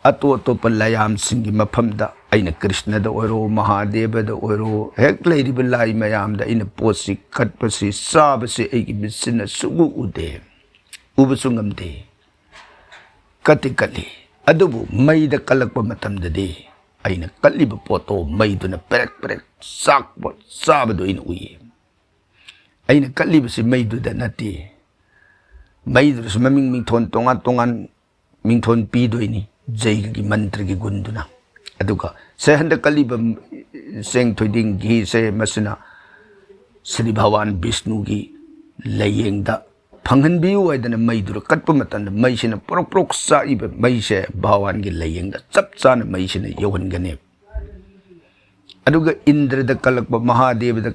ꯑꯇꯣꯞꯄ ꯂꯥꯏꯌꯥꯝꯁꯤꯡꯒꯤ ꯃꯐꯝꯗ ꯑꯩꯅ ꯀ꯭ꯔꯤꯁꯅꯗ ꯑꯣꯏꯔꯣ ꯃꯍꯥꯗꯦꯕꯗ ꯑꯣꯏꯔꯣ ꯍꯦꯛ ꯂꯩꯔꯤꯕ ꯂꯥꯏ ꯃꯌꯥꯝꯗ ꯑꯩꯅ ꯄꯣꯠꯁꯤ ꯀꯠꯄꯁꯤ ꯆꯥꯕꯁꯤ ꯑꯩꯒꯤ ꯃꯤꯠꯁꯤꯅ ꯁꯨꯛꯎ ꯎꯗꯦ ꯎꯕꯁꯨ ꯉꯝꯗꯦ ꯀꯠꯂꯤ ꯑꯗꯨꯕꯨ ꯃꯩꯗ ꯀꯠꯂꯛꯄ ꯃꯇꯝꯗꯗꯤ ꯑꯩꯅ ꯀꯠꯂꯤꯕ ꯄꯣꯠꯇꯣ ꯃꯩꯗꯨꯅ ꯄꯦꯔꯦꯛ ꯆꯥꯕꯗꯣ ꯑꯩꯅ ꯎꯏ ꯑꯩꯅ ꯀꯠꯂꯤꯕꯁꯤ ꯃꯩꯗꯨꯗ ꯅꯠꯇꯦ ꯃꯩꯗꯨꯗꯁꯨ ꯃꯃꯤꯡ ꯃꯤꯡꯊꯣꯟ ꯇꯣꯉꯥꯟ ꯃꯤꯡꯊꯣꯟ ꯄꯤꯗꯣꯏꯅꯤ ꯖꯩꯒꯒꯤ ꯃꯟꯇ꯭ꯔꯒꯤ ꯒꯨꯟꯗꯨꯅ ꯑꯗꯨꯒ ꯁꯦ ꯍꯟꯗꯛ ꯀꯠꯂꯤꯕ ꯆꯦꯡ ꯊꯣꯏꯗꯤꯡ ꯘꯤꯁꯦ ꯃꯁꯤꯅ ꯁ꯭ꯔꯤ ꯚꯒꯋꯥꯟ ꯕꯤꯁꯅꯨꯒꯤ ꯂꯥꯏꯌꯦꯡꯗ ꯐꯪꯍꯟꯕꯤꯌꯨ ꯍꯥꯏꯗꯅ ꯃꯩꯗꯨꯗ ꯀꯠꯄ ꯃꯇꯝꯗ ꯃꯩꯁꯤꯅ ꯄꯣꯔꯣꯛ ꯆꯥꯛꯏꯕ ꯃꯩꯁꯦ ꯚꯒꯋꯥꯟꯒꯤ ꯂꯥꯏꯌꯦꯡꯗ ꯆꯞ ꯆꯥꯅ ꯃꯩꯁꯤꯅ ꯌꯧꯍꯟꯒꯅꯦꯕ ꯑꯗꯨꯒ ꯏꯟꯗ꯭ꯔꯗ ꯀꯜꯂꯛꯄ ꯃꯍꯥꯗꯦꯕꯗ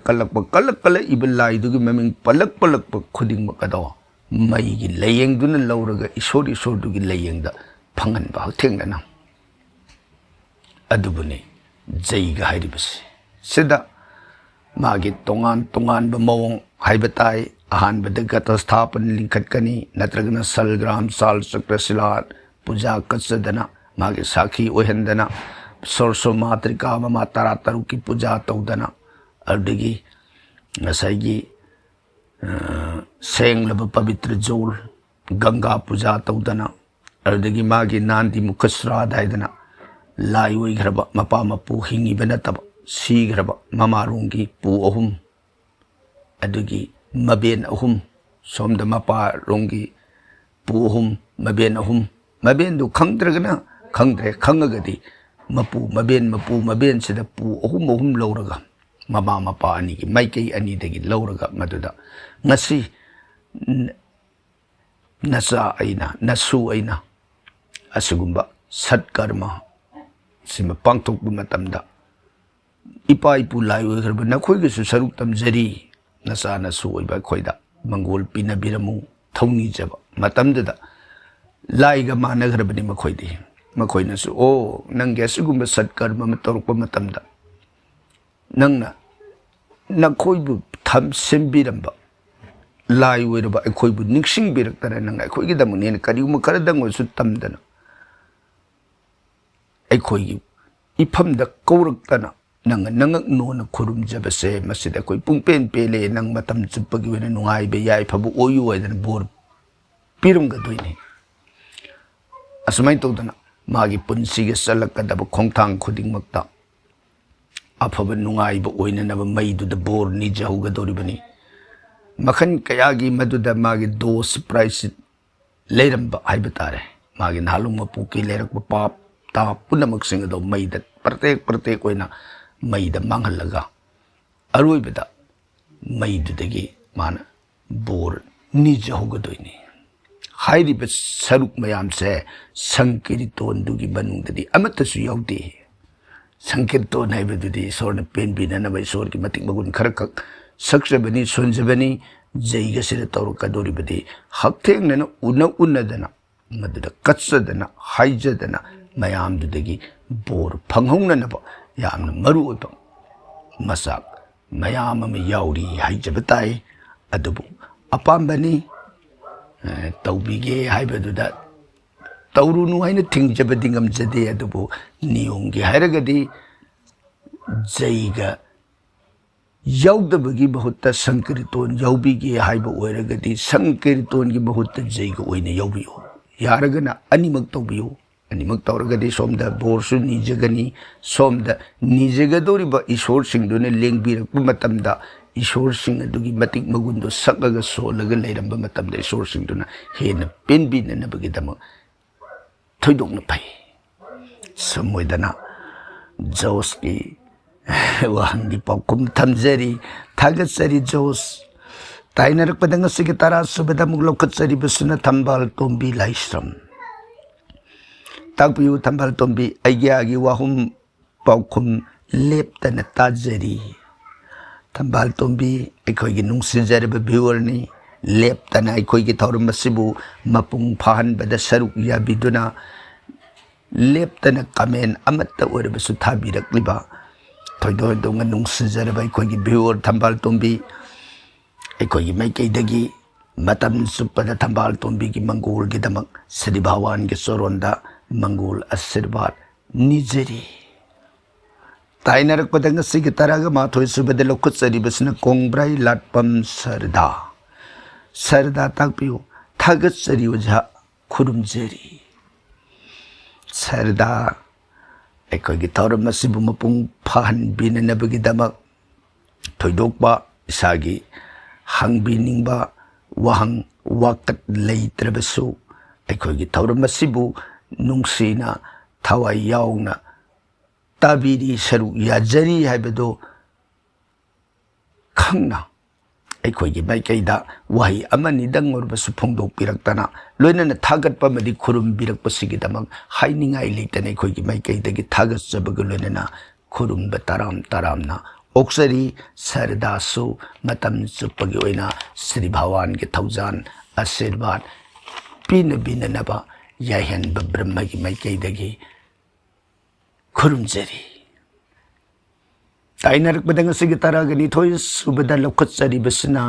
ꯀꯜꯂꯛꯏꯕ ꯂꯥꯏꯗꯨꯒꯤ ꯃꯃꯤꯡ ꯄꯜꯂꯛꯄ ꯈꯨꯗꯤꯡꯃꯛ ꯑꯗꯣ ꯃꯩꯒꯤ ꯂꯥꯏꯌꯦꯡꯗꯨꯅ ꯂꯧꯔꯒ ꯏꯁꯣꯔꯗꯨꯒꯤ ꯂꯥꯏꯌꯦꯡꯗ ꯐꯪꯍꯟꯕ ꯍꯛꯊꯦꯡꯅꯅ ꯑꯗꯨꯕꯨꯅꯤ ꯖꯩꯒ ꯍꯥꯏꯔꯤꯕꯁꯤ ꯁꯤꯗ ꯃꯥꯒꯤ ꯇꯣꯉꯥꯟꯕ ꯃꯑꯣꯡ ꯍꯥꯏꯕ ꯇꯥꯏ ꯑꯍꯥꯟꯕꯗ ꯘꯇꯁꯊꯥꯄꯟ ꯂꯤꯡꯈꯠꯀꯅꯤ ꯅꯠꯇ꯭ꯔꯒꯅ ꯁꯜꯒ꯭ꯔꯥꯝ ꯁꯥꯜ ꯆꯀ꯭ꯔꯁꯤꯂꯥ ꯄꯨꯖꯥ ꯀꯠꯆꯗꯅ ꯃꯥꯒꯤ ꯁꯥꯈꯤ ꯑꯣꯏꯍꯟꯗꯅ ꯁꯣꯔꯁꯣ ꯃꯥꯇ꯭ꯔꯤꯀꯥ ꯃꯃꯥ 13ꯀꯤ ꯄꯨꯖꯥ ꯇꯧꯗꯅ ꯑꯗꯨꯗꯒꯤ ꯉꯁꯥꯏꯒꯤ ꯁꯦꯡꯂꯕ ꯄꯕꯤꯇ꯭ꯔ ꯖꯣꯜ ꯒꯪꯒꯥ ꯄꯨꯖꯥ ꯇꯧꯗꯅ ꯑꯗꯨꯗꯒꯤ ꯃꯥꯒꯤ ꯅꯥꯟꯗꯤ ꯃꯨꯈꯁ꯭ꯔꯥꯗ ꯍꯥꯏꯗꯅ ꯂꯥꯏ ꯑꯣꯏꯈ꯭ꯔꯕ ꯃꯄꯥ ꯃꯄꯨ ꯍꯤꯡꯉꯤꯕ ꯅꯠꯇꯕ ꯁꯤꯈ꯭ꯔꯕ ꯃꯃꯥꯔꯣꯝꯒꯤ ꯄꯨ 3 ꯑꯗꯨꯒꯤ ꯃꯕꯦꯟ 3 ꯁꯣꯝꯗ ꯃꯄꯥꯔꯣꯝꯒꯤ ꯄꯨ 3 ꯃꯕꯦꯟ 3 ꯃꯕꯦꯟꯗꯨ ꯈꯪꯗ꯭ꯔꯒꯅ ꯈꯪꯗ꯭ꯔꯦ ꯈꯪꯉꯒꯗꯤ ꯃꯕꯦꯟꯁꯤꯗ ꯄꯨ 3 ꯂꯧꯔꯒ ꯃꯃꯥ ꯃꯄꯥ ꯑꯅꯤꯒꯤ ꯃꯥꯏꯀꯩ ꯑꯅꯤꯗꯒꯤ ꯂꯧꯔꯒ ꯃꯗꯨꯗ ꯉꯁꯤ ꯅꯆꯥ ꯑꯩꯅ ꯅꯁꯨ ꯑꯩꯅ ꯑꯁꯤꯒꯨꯝꯕ ꯁꯠꯀꯔꯃ ꯁꯤꯃ ꯄꯥꯡꯊꯣꯛꯄ ꯃꯇꯝꯗ ꯏꯄꯥ ꯏꯄꯨ ꯂꯥꯏ ꯑꯣꯏꯈ꯭ꯔꯕ ꯅꯈꯣꯏꯒꯤꯁꯨ ꯁꯔꯨꯛ ꯇꯝꯖꯔꯤ ꯅꯆꯥ ꯅꯁꯨ ꯑꯣꯏꯕ ꯑꯩꯈꯣꯏꯗ ꯃꯪꯒꯣꯜ ꯄꯤꯅꯕꯤꯔꯝꯃꯨ ꯊꯧꯅꯤꯖꯕ ꯃꯇꯝꯗꯨꯗ ꯂꯥꯏꯒ ꯃꯥꯟꯅꯈ꯭ꯔꯕꯅꯤ ꯃꯈꯣꯏꯅꯁꯨ ꯅꯪꯒꯤ ꯑꯁꯤꯒꯨꯝꯕ ꯁꯠꯀꯔꯃ ꯑꯃ ꯇꯧꯔꯛꯄ ꯃꯇꯝꯗ ꯅꯪꯅ ꯅꯈꯣꯏꯕꯨ ꯁꯦꯝꯕꯤꯔꯝꯕ ꯂꯥꯏ ꯑꯣꯏꯔꯕ ꯑꯩꯈꯣꯏꯕꯨ ꯅꯤꯡꯁꯤꯡꯕꯤꯔꯛꯇꯅ ꯅꯪ ꯑꯩꯈꯣꯏꯒꯤꯗꯃꯛꯅꯦꯅ ꯀꯔꯤꯒꯨꯝꯕ ꯈꯔꯗꯪ ꯑꯣꯏꯔꯁꯨ ꯇꯝꯗꯅ ꯑꯩꯈꯣꯏꯒꯤ ꯏꯐꯝꯗ ꯀꯧꯔꯛꯇꯅ ꯅꯪ ꯅꯉꯛ ꯅꯣꯅ ꯈꯨꯔꯨꯝꯖꯕꯁꯦ ꯃꯁꯤꯗ ꯑꯩꯈꯣꯏ ꯄꯨꯡꯄꯦꯟ ꯄꯦꯜꯂꯦ ꯅꯪ ꯃꯇꯝ ꯆꯨꯞꯄꯒꯤ ꯑꯣꯏꯅ ꯅꯨꯡꯉꯥꯏꯕ ꯌꯥꯏꯐꯕ ꯑꯣꯏꯌꯨ ꯍꯥꯏꯗꯅ ꯕꯣꯔ ꯄꯤꯔꯝꯒꯗꯣꯏꯅꯤ ꯑꯁꯨꯃꯥꯏꯅ ꯇꯧꯗꯅ ꯃꯥꯒꯤ ꯄꯨꯟꯁꯤꯒꯤ ꯆꯠꯂꯛꯀꯗꯕ ꯈꯣꯡꯊꯥꯡ ꯈꯨꯗꯤꯡꯃꯛꯇ ꯑꯐꯕ ꯅꯨꯡꯉꯥꯏꯕ ꯑꯣꯏꯅꯅꯕ ꯃꯩꯗꯨꯗ ꯕꯣꯔ ꯅꯤꯖꯍꯧꯒꯗꯧꯔꯤꯕꯅꯤ ꯃꯈꯜ ꯀꯌꯥꯒꯤ ꯃꯗꯨꯗ ꯃꯥꯒꯤ ꯗꯣꯁ ꯄ꯭ꯔꯥꯏꯁ ꯂꯩꯔꯝꯕ ꯍꯥꯏꯕ ꯇꯥꯔꯦ ꯃꯥꯒꯤ ꯅꯍꯥꯟꯂꯨꯡ ꯃꯄꯨꯀꯤ ꯂꯩꯔꯛꯄ ꯄꯥꯞ ꯇꯥꯞ ꯄꯨꯝꯅꯃꯛꯁꯤꯡ ꯑꯗꯨ ꯃꯩꯗ ꯄ꯭ꯔꯇꯦꯛ ꯑꯣꯏꯅ ꯃꯩꯗ ꯃꯥꯡꯍꯜꯂꯒ ꯑꯔꯣꯏꯕꯗ ꯃꯩꯗꯨꯗꯒꯤ ꯃꯥꯅ ꯕꯣꯔ ꯅꯤꯖꯍꯧꯒꯗꯣꯏꯅꯤ ꯍꯥꯏꯔꯤꯕ ꯁꯔꯨꯛ ꯃꯌꯥꯝꯁꯦ ꯁꯪꯀꯤꯔꯇꯣꯟꯗꯨꯒꯤ ꯃꯅꯨꯡꯗꯗꯤ ꯑꯃꯠꯇꯁꯨ ꯌꯥꯎꯗꯦ ꯁꯪꯀꯤꯔꯇꯣꯟ ꯍꯥꯏꯕꯗꯨꯗꯤ ꯏꯁꯣꯔꯅ ꯄꯦꯟꯕꯤꯅꯅꯕ ꯏꯁꯣꯔꯒꯤ ꯃꯇꯤꯛ ꯃꯒꯨꯟ ꯈꯔꯈꯛ ꯁꯛꯆꯕꯅꯤ ꯁꯣꯟꯖꯕꯅꯤ ꯖꯩꯒꯁꯤꯗ ꯇꯧꯔꯛꯀꯗꯧꯔꯤꯕꯗꯤ ꯍꯛꯊꯦꯡꯅꯅ ꯎꯅꯗꯅ ꯃꯗꯨꯗ ꯀꯠꯆꯗꯅ ꯍꯥꯏꯖꯗꯅ ꯃꯌꯥꯝꯗꯨꯗꯒꯤ ꯕꯣꯔ ꯐꯪꯍꯧꯅꯅꯕ ꯌꯥꯝꯅ ꯃꯔꯨꯑꯣꯏꯕ ꯃꯆꯥꯛ ꯃꯌꯥꯝ ꯑꯃ ꯌꯥꯎꯔꯤ ꯍꯥꯏꯖꯕ ꯇꯥꯏ ꯑꯗꯨꯕꯨ ꯑꯄꯥꯝꯕꯅꯤ ꯇꯧꯕꯤꯒꯦ ꯍꯥꯏꯕꯗꯨꯗ ꯇꯧꯔꯨꯅꯨ ꯍꯥꯏꯅ ꯊꯤꯡꯖꯕꯗꯤ ꯉꯝꯖꯗꯦ ꯑꯗꯨꯕꯨ ꯅꯤꯌꯣꯝꯒꯤ ꯍꯥꯏꯔꯒꯗꯤ ꯖꯩꯒ ꯌꯥꯎꯗꯕꯒꯤ ꯃꯍꯨꯠꯇ ꯁꯪꯀꯤꯔꯇꯣꯟ ꯌꯥꯎꯕꯤꯒꯦ ꯍꯥꯏꯕ ꯑꯣꯏꯔꯒꯗꯤ ꯁꯪꯀꯤꯔꯇꯣꯟꯒꯤ ꯃꯍꯨꯠꯇ ꯖꯩꯒ ꯑꯣꯏꯅ ꯌꯥꯎꯕꯤꯌꯨ ꯌꯥꯔꯒꯅ ꯑꯅꯤꯃꯛ ꯇꯧꯕꯤꯌꯨ ꯑꯅꯤꯃꯛ ꯇꯧꯔꯒꯗꯤ ꯁꯣꯝꯗ ꯕꯣꯔꯁꯨ ꯅꯤꯖꯒꯅꯤ ꯁꯣꯝꯗ ꯅꯤꯖꯒꯗꯧꯔꯤꯕ ꯏꯁꯣꯔꯁꯤꯡꯗꯨꯅ ꯂꯦꯡꯕꯤꯔꯛꯄ ꯃꯇꯝꯗ ꯏꯁꯣꯔꯁꯤꯡ ꯑꯗꯨꯒꯤ ꯃꯇꯤꯛ ꯃꯒꯨꯟꯗꯣ ꯁꯛꯂꯒ ꯁꯣꯜꯂꯒ ꯂꯩꯔꯝꯕ ꯃꯇꯝꯗ ꯏꯁꯣꯔꯁꯤꯡꯗꯨꯅ ꯍꯦꯟꯅ ꯄꯦꯟꯕꯤꯅꯅꯕꯒꯤꯗꯃꯛ ꯊꯣꯏꯗꯣꯛꯅ ꯐꯩ ꯁꯨꯝ ꯑꯣꯏꯗꯅ ꯖꯣꯁꯀꯤ ꯋꯥꯍꯪꯒꯤ ꯄꯥꯎꯈꯨꯝ ꯊꯝꯖꯔꯤ ꯊꯥꯒꯠꯆꯔꯤ ꯖꯣꯁ ꯇꯥꯏꯅꯔꯛꯄꯗ ꯉꯁꯤꯒꯤ 10ꯁꯨꯕꯗ ꯑꯃꯨꯛ ꯂꯧꯈꯠꯆꯔꯤꯕꯁꯤꯅ ꯊꯝꯕꯥꯜ ꯇꯣꯝꯕꯤ ꯂꯥꯏꯁ꯭ꯔꯝ ꯇꯥꯛꯄꯤꯌꯨ ꯊꯝꯕꯥꯜ ꯇꯣꯝꯕꯤ ꯑꯩꯒꯤ ꯋꯥꯍꯨꯝ ꯄꯥꯎꯈꯨꯝ ꯂꯦꯞꯇꯅ ꯇꯥꯖꯔꯤ ꯊꯝꯕꯥꯜ ꯇꯣꯝꯕꯤ ꯑꯩꯈꯣꯏꯒꯤ ꯅꯨꯡꯁꯤꯖꯔꯕ ꯚ꯭ꯌꯨꯋꯔꯅꯤ ꯂꯦꯞꯇꯅ ꯑꯩꯈꯣꯏꯒꯤ ꯊꯧꯔꯝ ꯑꯁꯤꯕꯨ ꯃꯄꯨꯡ ꯐꯥꯍꯟꯕꯗ ꯁꯔꯨꯛ ꯌꯥꯕꯤꯗꯨꯅ ꯂꯦꯞꯇꯅ ꯀꯃꯦꯟ ꯑꯃꯠꯇ ꯑꯣꯏꯔꯕꯁꯨ ꯊꯥꯕꯤꯔꯛꯂꯤꯕ ꯊꯣꯏꯗꯣꯛ ꯍꯦꯟꯗꯣꯛꯅ ꯅꯨꯡꯁꯤꯖꯔꯕ ꯑꯩꯈꯣꯏꯒꯤ ꯚ꯭ꯌꯨꯋꯔ ꯊꯝꯕꯥꯜ ꯇꯣꯝꯕꯤ ꯑꯩꯈꯣꯏꯒꯤ ꯃꯥꯏꯀꯩꯗꯒꯤ ꯃꯇꯝ ꯆꯨꯞꯄꯗ ꯊꯝꯕꯥꯜ ꯇꯣꯝꯕꯤꯒꯤ ꯃꯪꯒꯣꯜꯒꯤꯗꯃꯛ ꯁ꯭ꯔꯤ ꯚꯒꯋꯥꯟꯒꯤ ꯆꯣꯔꯣꯟꯗ ꯃꯪꯒꯣꯜ ꯑꯁꯤꯔꯕꯥꯗ ꯅꯤꯖꯔꯤ ꯇꯥꯏꯅꯔꯛꯄꯗ ꯉꯁꯤꯒꯤ 11ꯁꯨꯕꯗ ꯂꯧꯈꯠꯆꯔꯤꯕꯁꯤꯅ ꯀꯣꯡꯕ꯭ꯔꯥꯏ ꯂꯥꯠꯄꯝ ꯁꯔꯗꯥ ꯇꯥꯛꯄꯤꯌꯨ ꯊꯥꯒꯠꯆꯔꯤ ꯑꯣꯖꯥ ꯈꯨꯔꯨꯝꯖꯔꯤ ꯁꯔꯗꯥ ꯑꯩꯈꯣꯏꯒꯤ ꯊꯧꯔꯝ ꯑꯁꯤꯕꯨ ꯃꯄꯨꯡ ꯐꯥꯍꯟꯕꯤꯅꯅꯕꯒꯤꯗꯃꯛ ꯊꯣꯏꯗꯣꯛꯄ ꯏꯁꯥꯒꯤ ꯍꯪꯕꯤꯅꯤꯡꯕ ꯋꯥꯍꯪ ꯋꯥꯀꯠ ꯂꯩꯇ꯭ꯔꯕꯁꯨ ꯑꯩꯈꯣꯏꯒꯤ ꯊꯧꯔꯝ ꯑꯁꯤꯕꯨ ꯅꯨꯡꯁꯤꯅ ꯊꯋꯥꯏ ꯌꯥꯎꯅ ꯇꯥꯕꯤꯔꯤ ꯁꯔꯨꯛ ꯌꯥꯖꯔꯤ ꯍꯥꯏꯕꯗꯨ ꯈꯪꯅ ꯑꯩꯈꯣꯏꯒꯤ ꯃꯥꯏꯀꯩꯗ ꯋꯥꯍꯩ ꯑꯃꯅꯤꯗꯪ ꯑꯣꯏꯔꯕꯁꯨ ꯐꯣꯡꯗꯣꯛꯄꯤꯔꯛꯇꯅ ꯂꯣꯏꯅꯅ ꯊꯥꯒꯠꯄ ꯑꯃꯗꯤ ꯈꯨꯔꯨꯝꯕꯤꯔꯛꯄꯁꯤꯒꯤꯗꯃꯛ ꯍꯥꯏꯅꯤꯡꯉꯥꯏ ꯂꯩꯇꯅ ꯑꯩꯈꯣꯏꯒꯤ ꯃꯥꯏꯀꯩꯗꯒꯤ ꯊꯥꯒꯠꯆꯕꯒ ꯂꯣꯏꯅꯅ ꯈꯨꯔꯨꯝꯕ ꯇꯔꯥꯝꯅ ꯑꯣꯛꯆꯔꯤ ꯁꯔꯗꯥꯁꯨ ꯃꯇꯝ ꯆꯨꯞꯄꯒꯤ ꯑꯣꯏꯅ ꯁ꯭ꯔꯤ ꯚꯒꯋꯥꯟꯒꯤ ꯊꯧꯖꯥꯟ ꯑꯁꯤꯔꯕꯥꯗ ꯄꯤꯅꯕꯤꯅꯅꯕ ꯌꯥꯏꯍꯟꯕ ꯕ꯭ꯔꯍ꯭ꯃꯒꯤ ꯃꯥꯏꯀꯩꯗꯒꯤ ꯈꯨꯔꯨꯝꯖꯔꯤ ꯇꯥꯏꯅꯔꯛꯄꯗ ꯉꯁꯤꯒꯤ 12ꯁꯨꯕꯗ ꯂꯧꯈꯠꯆꯔꯤꯕꯁꯤꯅ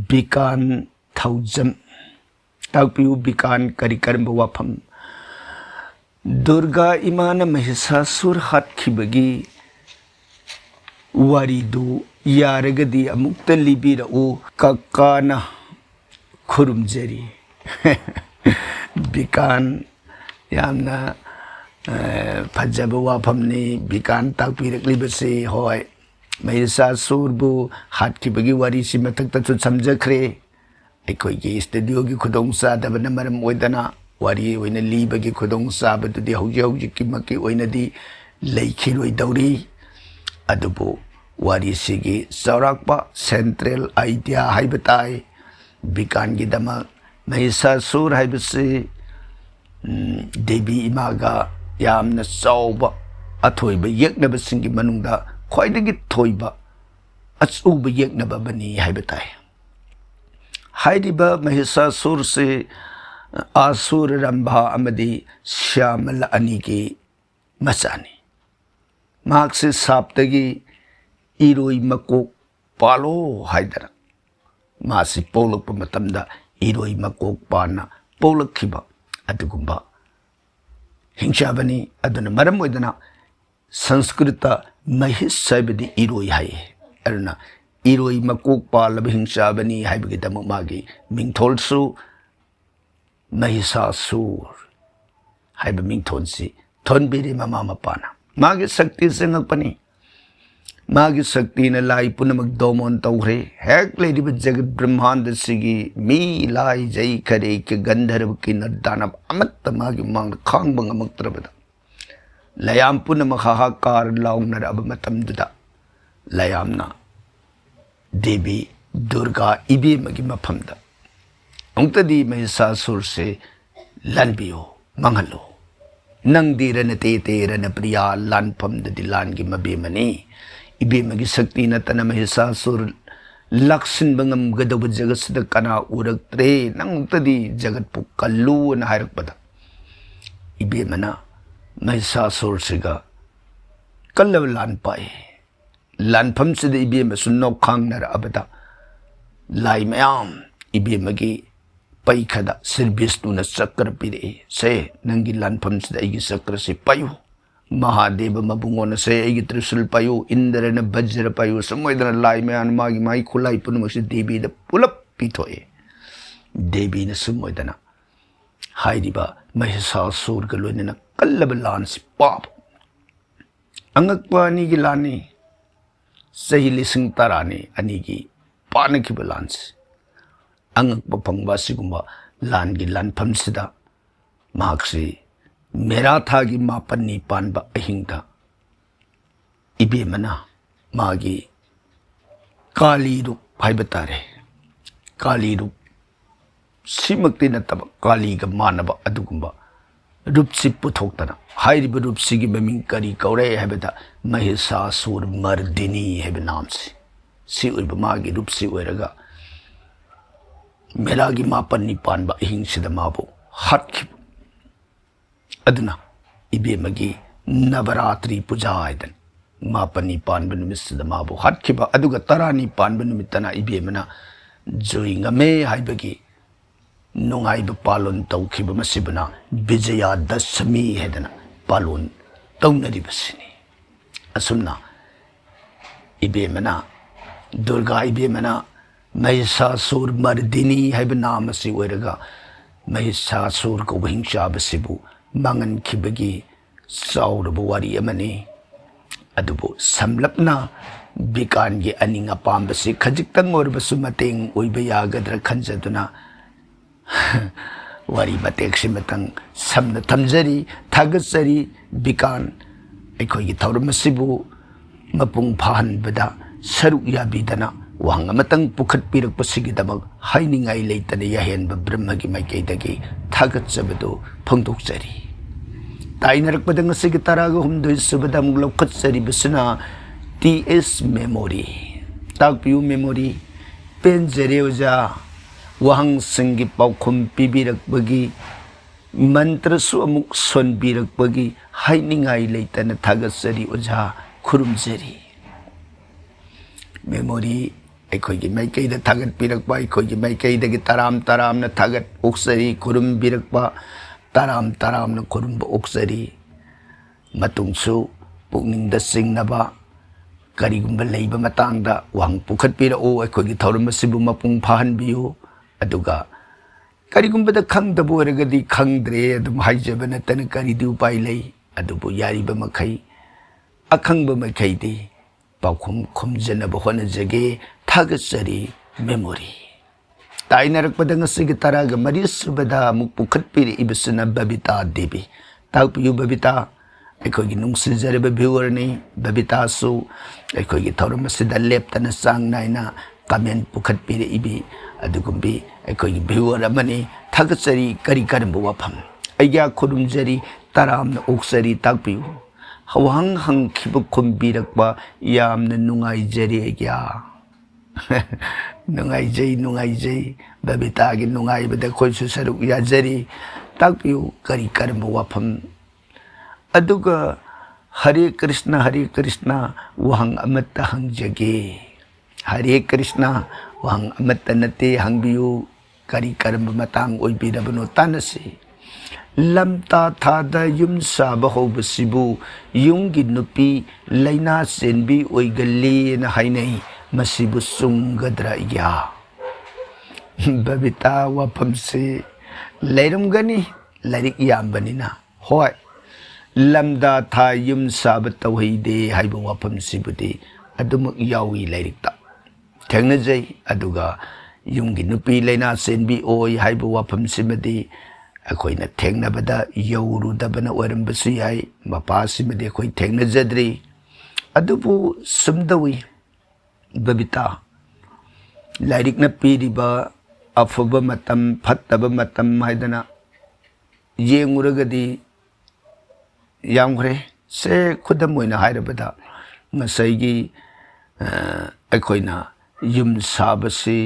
ꯕꯤꯀꯥꯟ ꯊꯧꯖꯝ ꯇꯥꯛꯄꯤꯌꯨ ꯕꯤꯀꯥꯟ ꯀꯔꯝꯕ ꯋꯥꯐꯝ ꯗꯨꯔꯒꯥ ꯏꯃꯥꯅ ꯃꯍꯤꯁꯥꯁꯨꯔ ꯍꯥꯠꯈꯤꯕꯒꯤ ꯋꯥꯔꯤꯗꯨ ꯌꯥꯔꯒꯗꯤ ꯑꯃꯨꯛꯇ ꯂꯤꯕꯤꯔꯛꯎ ꯀꯀꯥꯅ ꯈꯨꯔꯨꯝꯖꯔꯤ ꯕꯤꯀꯥꯟ ꯌꯥꯝꯅ ꯐꯖꯕ ꯋꯥꯐꯝꯅꯤ ꯕꯤꯀꯥꯟ ꯇꯥꯛꯄꯤꯔꯛꯂꯤꯕꯁꯤ ꯍꯣꯏ ꯃꯍꯤꯁꯥꯁꯨꯔꯕꯨ ꯍꯥꯠꯈꯤꯕꯒꯤ ꯋꯥꯔꯤꯁꯤ ꯃꯊꯛꯇꯁꯨ ꯁꯝꯖꯈ꯭ꯔꯦ ꯑꯩꯈꯣꯏꯒꯤ ꯁ꯭ꯇꯨꯗꯤꯑꯣꯒꯤ ꯈꯨꯗꯣꯡꯆꯥꯗꯕꯅ ꯃꯔꯝ ꯑꯣꯏꯗꯅ ꯋꯥꯔꯤ ꯑꯣꯏꯅ ꯂꯤꯕꯒꯤ ꯈꯨꯗꯣꯡꯆꯥꯕꯗꯨꯗꯤ ꯍꯧꯖꯤꯛꯃꯛꯀꯤ ꯑꯣꯏꯅꯗꯤ ꯂꯩꯈꯤꯔꯣꯏꯗꯧꯔꯤ ꯑꯗꯨꯕꯨ ꯋꯥꯔꯤꯁꯤꯒꯤ ꯆꯥꯎꯔꯥꯛꯄ ꯁꯦꯟꯇ꯭ꯔꯦꯜ ꯑꯥꯏꯗꯤꯌꯥ ꯍꯥꯏꯕ ꯇꯥꯏ ꯕꯤꯀꯥꯟꯒꯤꯗꯃꯛ ꯃꯍꯤꯁꯥꯁꯨꯔ ꯍꯥꯏꯕꯁꯤ ꯗꯦꯕꯤ ꯏꯃꯥꯒ ꯌꯥꯝꯅ ꯆꯥꯎꯕ ꯑꯊꯣꯏꯕ ꯌꯦꯛꯅꯕꯁꯤꯡꯒꯤ ꯃꯅꯨꯡꯗ ꯈ꯭ꯋꯥꯏꯗꯒꯤ ꯊꯣꯏꯕ ꯑꯆꯧꯕ ꯌꯦꯛꯅꯕ ꯑꯃꯅꯤ ꯍꯥꯏꯕ ꯇꯥꯏ ꯍꯥꯏꯔꯤꯕ ꯃꯍꯤꯁꯥꯁꯨꯔꯁꯤ ꯑꯁꯨꯔ ꯔꯝꯚꯥ ꯑꯃꯗꯤ ꯁ꯭ꯌꯥꯃꯂ ꯑꯅꯤꯒꯤ ꯃꯆꯥꯅꯤ ꯃꯍꯥꯛꯁꯤ ꯁꯥꯞꯇꯒꯤ ꯏꯔꯣꯏ ꯃꯀꯣꯛ ꯄꯥꯜꯂꯣ ꯍꯥꯏꯗꯅ ꯃꯥꯁꯤ ꯄꯣꯛꯂꯛꯄ ꯃꯇꯝꯗ ꯏꯔꯣꯏ ꯃꯀꯣꯛ ꯄꯥꯟꯅ ꯄꯣꯛꯂꯛꯈꯤꯕ ꯑꯗꯨꯒꯨꯝꯕ हिंसाबनी अदुना मरम ओइदना संस्कृत महिष साइबदी इरोई हाय अरुना इरोई मकोक पालब हिंसाबनी हाइबगी दम मागी मिंगथोलसु महिषासुर हाइब मिंगथोनसी थोनबिरी ममा मपाना मागी शक्ति से ngakpani मागी शक्ति न लाई पुनमक दोमोन तौरे हेक लेदिब जगत ब्रह्मांड सिगी मी लाई जई करे के गंधर्व की नदानब अमत मागी मांग खांग ngमक्त्रबदा लयाम पुनमक हाहाकार लाउनर अब मतमदुदा लयामना देवी दुर्गा इबेमगी मफमदा अंतदी महिषासुर से लनबियो मंगलो नंगदी रन ते रन प्रिया लानफम दि लान की मबेमनी इबेमगी शक्ति नतन महिषासुर लक्षिन बंगम गदब जगत सद कना उरक्त्रे नंगतदी जगत पु कल्लू न हायरकपदा इबेमना महिषासुर सिगा कल्लब लान पाए लानफम से इबेम सुन्नो खांगनर अबदा लाई मयाम इबेमगी पैखदा सिरबिष्णु न चक्र पिरे से नंगी लानफम से इगी चक्र से पायु महादेव मबुंगोन से इगी त्रिशूल पायु इंद्र न वज्र पायु समोइदन लाई मयान मागी माई खुलाई पुनमक से देवी द पुलप पिथोए देवी न समोइदना हाइरिबा महिषासुर गलोइन कल्लब लान से पाप अंगकपानी की लानी सही लिसिंग तराने अनी की पान की बलान से अंगक फंगबा सिगुंबा लान की लानफम सिदा मार्क्सी मेरा था कि मापन्नी पानबा अहिंगा इबेमना मागी काली रूप हाइबतारे काली रूप सिमक्ति नतब काली का मानब अदुगुंबा रूप से पुथोक्तना हाइरिब रूप से की ममिंग करी कौरे हैबदा महिषासुर मर्दिनी हैब नाम से सी उइब मागी रूप से ओइरगा मेरागी मापन्नी पानबा अहिंसिदा माबो हटखिब अदना इबेमगी नवरात्रि पूजा आयदन मापन्नी पानब नुमिसिदा माबो हटखिब अदुगा तरानी पानब नुमितना इबेमना जोइंगमे हाइबगी नोंगाइब पालोन तौखिब मसिबना विजया दशमी हेदना पालोन तौनरिबसिनी असुमना इबेमना दुर्गा इबेमना महिषासुर मर्दिनी हैब नाम से ओइरगा महिषासुर को हिंसाबसिबु मांगन खिबगी साउरब वारी अमने अदुबो समलपना बिकान के अनिंग अपाम्बसे खजिक्तंग ओरबसु मतेंग ओइबे यागद्र खंजदुना वारी मतेक्सि मतंग समन थमजरी थागसरी बिकान अखोगी थौरमसिबु मपुंग फाहनबदा सरुक याबिदना वहां मतंग पुखत पिरकपसिगिदमक हाइनिंगाई लेतने याहेनब ब्रह्मगी माइकैदगी थागतसबदो फोंदोकजरी ताइनरकपद ngasiगी तरागा हुमदोइ सुबदा मुक लौखतसरी बसना टीएस मेमोरी ताकपियु मेमोरी पेनजरे ओजा वहां संगी पाउखुम पिबिरकबगी मंत्रसु अमुक सोनबिरकबगी हाइनिंगाई लेतने थागतसरी ओजा खुरुमजरी मेमोरी अखोगी माइकैद थागत पिरकपा अखोगी माइकैदगी तराम तराम न थागत ओक्सरी खुरुम बिरकपा तराम तराम न खुरुम ओक्सरी मतुंगसु पुनिंग द सिंगनबा करिगुंबा लेइबा मतंगदा वांग पुखत पिरओ अखोगी थौरम सिबु मपुंग फाहनबियो अदुगा करिगुंबा द खंगदबो ओरगदी खंगद्रे अदुम हाइजबा नतन करिदि उपाय लई अदुबु यारिबा मखै अखंगबा मखैदि पाउखुम खुमजनब होनजगे थागसरी मेमोरी ताइनरकपद ngasiगी तरागा मरिसुबदा मुक पुखतपिरि इबसना बबिता देवी ताकपियु बबिता अखोगी नुंगसिजरब भ्यूअरनी बबितासु अखोगी थौरमसिदा लेप्तना सांग नाइना कमेंट पुखतपिरि इबि अदुगुंबि अखोगी भ्यूअर अमनी थागसरी करी करब वफम अय्या खुरुमजरी तरामना ओक्सरी ताकपियु हवांग हंखिब खुम्बिरकबा यामना नुंगाइजरी क्या नुंगाइजै बबितागी नुंगाइबदा खोइसु सरुक याजरी ताकपियु करी करब वफम अदुगा हरे कृष्ण वहां अमत हंगजगे हरे कृष्ण वहां अमत नते हंगबियु करी करब Matang ओइबिरबनो तानसे lamta thada yum saba hobasibu yumgi nupi laina senbi oigali na hainai masibu sungadra ya babita wapamse leiramgani lairik yambanina hoi lamda tha yum saba tawhide haiba wapamsibudi adumuk yawi lairikta thengnajai aduga yumgi nupi laina senbi oi haiba wapamsibadi अखोइना थेंगनबदा यौरुदबना ओरंबसु याई मपासिमदे अखोइ थेंगनजद्री अदुबु सुमदवी बबिता लाइरिकना पीरिबा अफब मतम फत्तब मतम हाइदना येंगुरगदी यामग्रे से खुदम ओइना हाइरबदा ngसाइगी अखोइना yum साबसी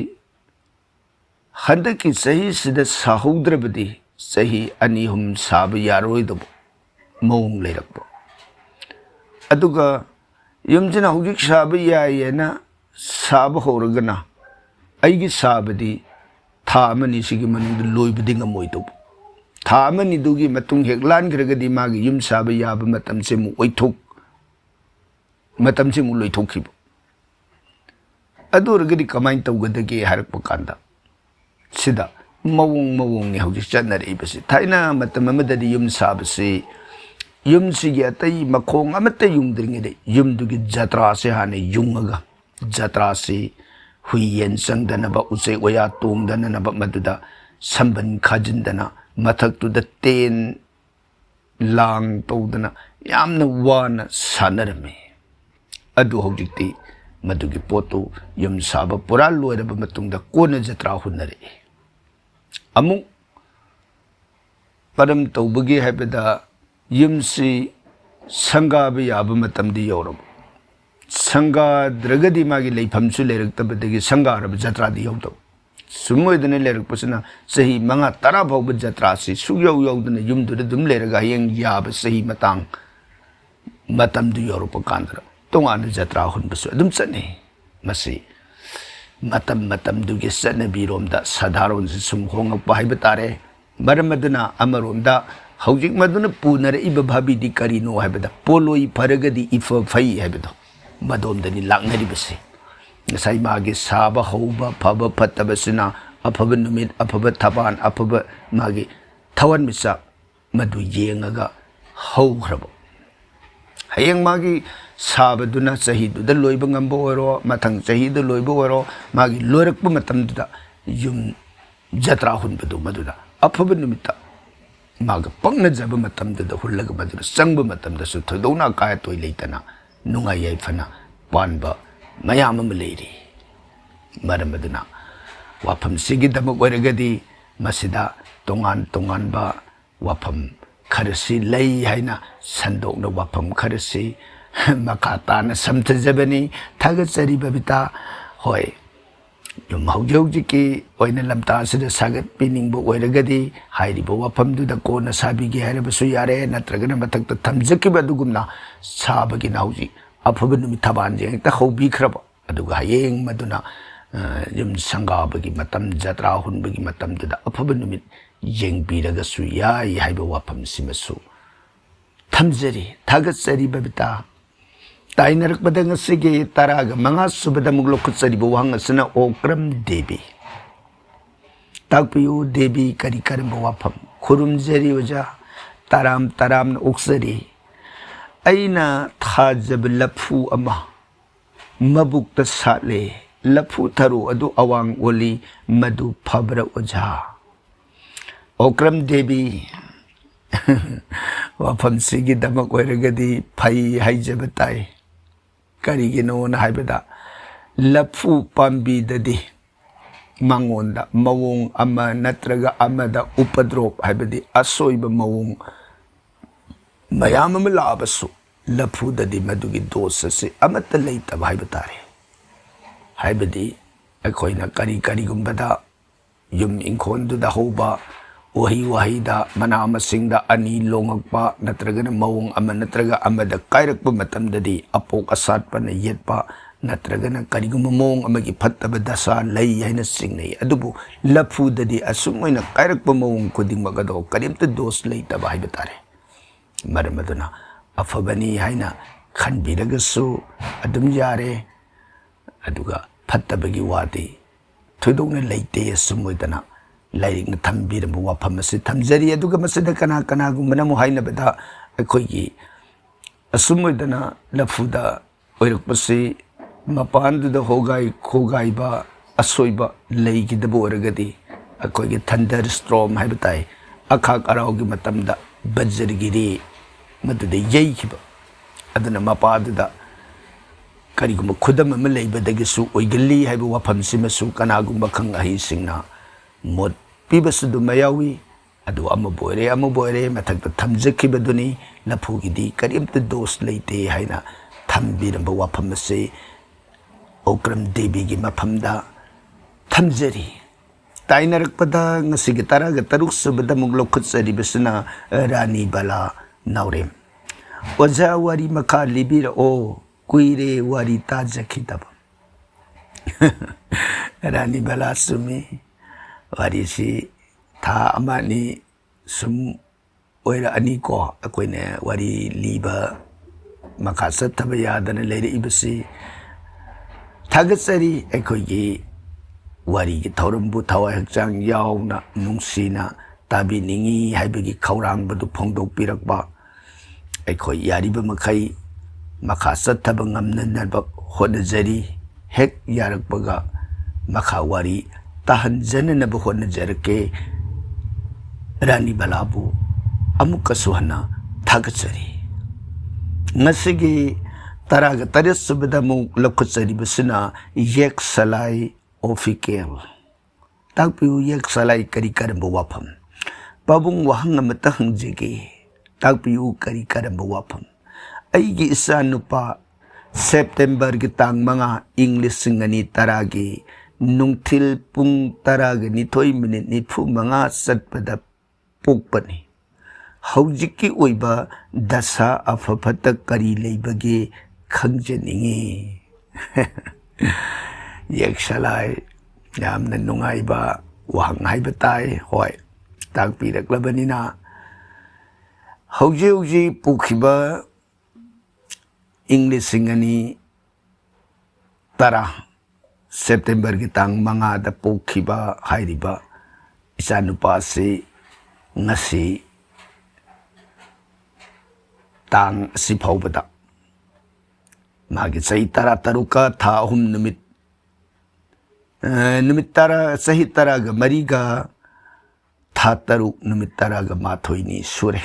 हंदकी सही सिदा साहुद्रबदी सही अनि हम साब यारोइदब मौंग लेरकबो अदुगा यमजना हुजिक साब यायना साब होरगना अइगी साबदी था अमनि सिगी मनुंग लोइबदि ngमोइदब था अमनि दुगी मतुंग हेक लानग्रगदी मागी युम साब याब मतम से मु ओइथोक मतम से मु लोइथोखिबो अदुरगदी कमाइन तौगदगे हारकप कांदा सिदा मवोंग ने हौजिक चनरइबसि थाइना मतम अमददि युम साबसि युम सिगी अतै मखोंग अमत युंगद्रिङेदे युमदुगी जत्रा से हाने युंगगा जत्रा से हुइयन संगदनबा उसे ओया तोंगदनबा मदुदा संबन खाजिंदना मथक्तुदा तेन लांग तौदना यामना वाना सानरमे अदु हौजिकति मदुगी पोतु युम साबा पुरा लोइरबा मतुंगदा कोना जत्रा हुनरे अमु परम तौबगी हैबदा युमसी संगाब याब मतमदी यौरब संगा द्रगदी मागी लेफमसु लेरक्तबदगी संगारब जत्रादी यौदब सुमोयदने लेरकपसना सही मंगा तरा फाउब जत्रासी सुयौ यौदने युमदुद दुम लेरगा यंग याब सही मतंग मतमदु यौरब कांदर तोंगान जत्रा हुनबसु अदुम चने मसी मतम दुगे सनबीरोमदा साधारण से सुम होंगप हाइब तारे मरमदना अमरोमदा हौजिक मदुना पुनर इब भाबीदी करिनो हाइबदा पोलोई फरगदी इफ फई हाइबदो मदोमदनी लांगनरिबसे ngसाइ मागे साबा हौबा फब फतबसना अफब नुमित अफब थबान अफब मागे थवन मिसा मदु येंगगा हौख्रबो हयंग मागी साबदुना सहीदुदा लोइब ngamba ओरो मथंग सहीदु लोइब ओरो मागी लोरकप मतमदुदा युम जत्रा हुनबदु मदुदा अफब नुमिता माग पंगना जब मतमदुदा हुल्लग मदुदा संग मतमदसु थदौना काय तोय लेतना नुंगा याइफना पानबा मयाम लेरी मरमदुना वाफम सिगी दमक ओरगदी मसिदा तोंगान तोंगानबा वाफम खरसी लई हाइना संदोकना वाफम खरसी मकाताना समथजबनी थागचरी बबिता होय युम हौजौजिकी ओइना लमता सिदा सागत पिनिंगबो ओइरगदी हाइरिबो वाफमदुदा कोना साबिगे हाइरबसु यारे नत्रगना मथक्ता थमजकिबा दुगुमना साबगी नाउजी अफब नुमि थबान जेंगता हौबिख्रब अदुगा हयेंग मदुना युम संगाबगी मतम जत्रा हुनबगी मतमदुदा अफब नुमि येंगबिरगसु याय हाइबो वाफम सिमसु थमजरी थागचरी Babita ताइनरकबदा ngasiगे taraga manga subada muglokutsaribo hangasana okram devi takpiyu devi kari karimbo wafam khurumjari oja taram na oksari aina thajab lafu ama mabukta satle lafu tharu adu awang oli madu phabra oja okram devi wafam sigi damak oiragadi phai haijabatai करिगिनो न हाइबदा लफु पाम्बी ददी मंगोंदा मवोंग अमा नत्रगा अमदा उपद्रोप हाइबदी असोइब मवोंग मयाम लाबसु लफु ददी मदुगी दोस से अमत लेतब हाइबतारे हाइबदी अखोइना करी गुंबदा yum इंखोंदुदा होबा वही मना मसिंगदा अनि लोंगकपा नत्रगन मवोंग अमा नत्रगा अमदा कायरकप मतमददी अपोक असाटपन येटपा नत्रगना करिगुम मोंग अमगी फत्तब दशा लई हैना सिंगनै अदुबु लफुददि असुमैना कायरकप मोंग खुदिंगमगदो करिमत दोष लैतबा हाइबा तारे मरम अदुना अफबनी हैना खनबिरगसु अदुम यारे अदुगा फत्तबगी वादी थोइदोंना लैते असुमैदना लाइरिंग थम्बिरम वाफम से थमजरी अदुगा मसदा कना कनागुमना मु हाइनबदा अखोइगी असुमैदना लफुदा ओइरकपसे मपानदुदा होगाई खोगाइबा असोइबा लैगिदबो ओरगदी अखोइगे थंडर स्ट्रॉम हाइबताई अखाक अराउगी मतमदा बज्जरगिरी मदुदे यैखिबा अदुना मपादुदा करिगुम खुदम अम लैबदगिसु ओइगली हाइबा वाफमसिमसु कनागुम खंग अहिसिंगना मोद पिबसुदु मयावी अदु अम बोरे मथक्ता थमजखिबदुनी लफुगिदी करिमत दोष लैते हाइना थम्बिरम वाफमसे ओक्रम देवी की मफमदा थमजरी ताइनरकपदा ngasiगी तरागा तरुक सुबदा मुगलो खुत्सरिबसना रानी बला नाउरेम ओजा वारी मखा लिबिर ओ कुइरे वारी ताजखितब रानी बला सुमी वारी सी था अमानी सुम ओइरा अनि को अकोइने वारी लिबा मखा सत्तब यादन लेरे इबसी थागसरी अखोइगी वारी की थौरम्बु थवाई हक्चांग यावना नुंसीना ताबिनिंगी हाइबगी खौरांबदु फोंदोकपिरकबा अखोइ यारिबा मखै मखा सत्तब ngamnanaba होनजरी हेक यारकबगा मखा वारी ताहनजननब होनजरके रानी बलाबु अमुकसुहना थागसरी ngasiगी तरागा तरस सुबदा मु लखुचरिबसना येक सलाई ओफिकेल ताकपिउ येक सलाई करी करम वाफम पाबुंग वहंग अमत हंगजेगे ताकपिउ करी करम वाफम अइगी इसा नुपा सेप्टेम्बर की तांग मंगा इंग्लिश सिंगनी तरागी नुंगथिल पुंग तरागा निथोई मिनिट निफु मंगा सतपदा पोकपनी हौजिकी ओइबा दशा अफफत करी लेबगे खंजनिंगे येक्सलाय यामना नुंगाइबा वहंग हाइबा ताय होय ताकपिरकलबनिना हौजे हौजे पुखिबा इंग्लिश सिंगनी तरा सेप्टेम्बर की तांग मंगादा पोखिबा हाइरिबा इसानुपासे ngasi तांग सिफाउबदा मागी सही तरा तरुका था अहुम नुमित तरा सही तरागा मरीगा था तरुक नुमित तरागा माथोइनी सुरे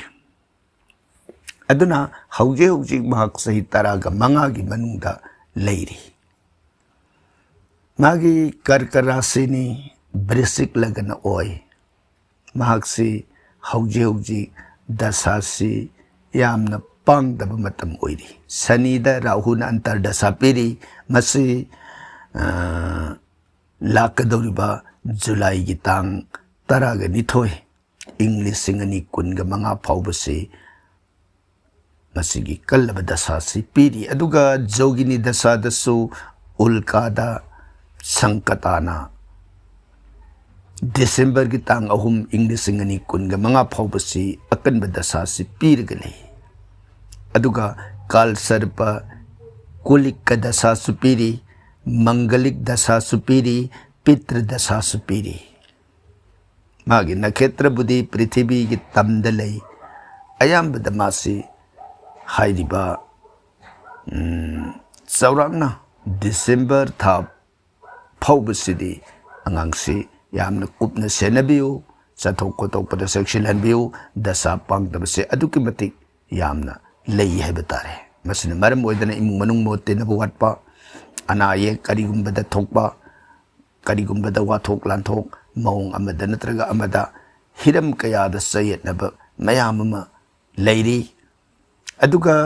अदुना हौजे हौजे महाक सही तरागा मंगागी मनुंगदा लैरी मागी करकरासिनी ब्रिसिक लगन ओय महाकसी हौजे हौजे दशासी यामना पांगदब मतम ओइरी सनीदा राहुल अंतर दशा पीरी मसी लाकदौरिबा जुलाई की तांग तरागा निथोय इंग्लिश सिंगनी कुनगा मंगा फाउबसे मसीगी कल्लब दशा से पीरी अदुगा जोगिनी दशा दसु उल्कादा संकताना दिसंबर की तांग अहुम इंग्लिश सिंगनी कुनगा मंगा फाउबसे अकनब दशा से पीरगले अदुगा काल सर्प कुलिक दशा सुपीरी मंगलिक दशा सुपीरी पितृ दशा सुपीरी मागी नक्षत्र बुद्धि पृथ्वी की तमदलई अयाम्बद मासी हाइरिबा सौरांगना दिसंबर था फाउबसिदी अंगांगसी यामना कुपना सेनबियो चथोक कोतोकपद सेक्शिलहनबियो दशा पांगदबसे अदुकी मतिक यामना लई है बतारे मसिन मरम ओइदना इमुंग मनुंग मोतेनब वाटपा अना ये करिगुंबदा थोकपा करिगुंबदा वाथोक लांथोक मौंग अमदा नत्रगा अमदा हिरम कयादा सयेतनब मयाम अमा लैरी अदुगा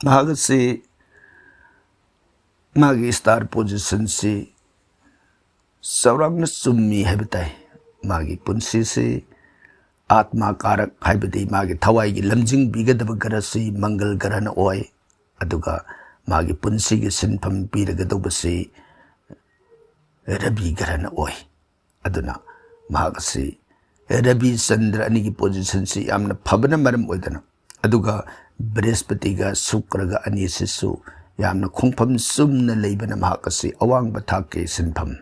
महागसे मागी स्टार पोजीशन से सौरांगना सुम्मी है बताए मागी पुंसी से आत्मा कारक हाइबदी मागे थवाई की लमजिंग बिगदब गरसी मंगल ग्रहण ओय अदुगा मागी पुंसिगी सिनफम पीरगदौबसी रवि ग्रहण ओय अदुना महागसी रवि चंद्र अनिगी पोजिशन से यामना फबना मरम ओयदना अदुगा बृहस्पति गा शुक्र गा अनि सिसु यामना खोंफम सुमना लेबना महागसी अवांग बथा के सिनफम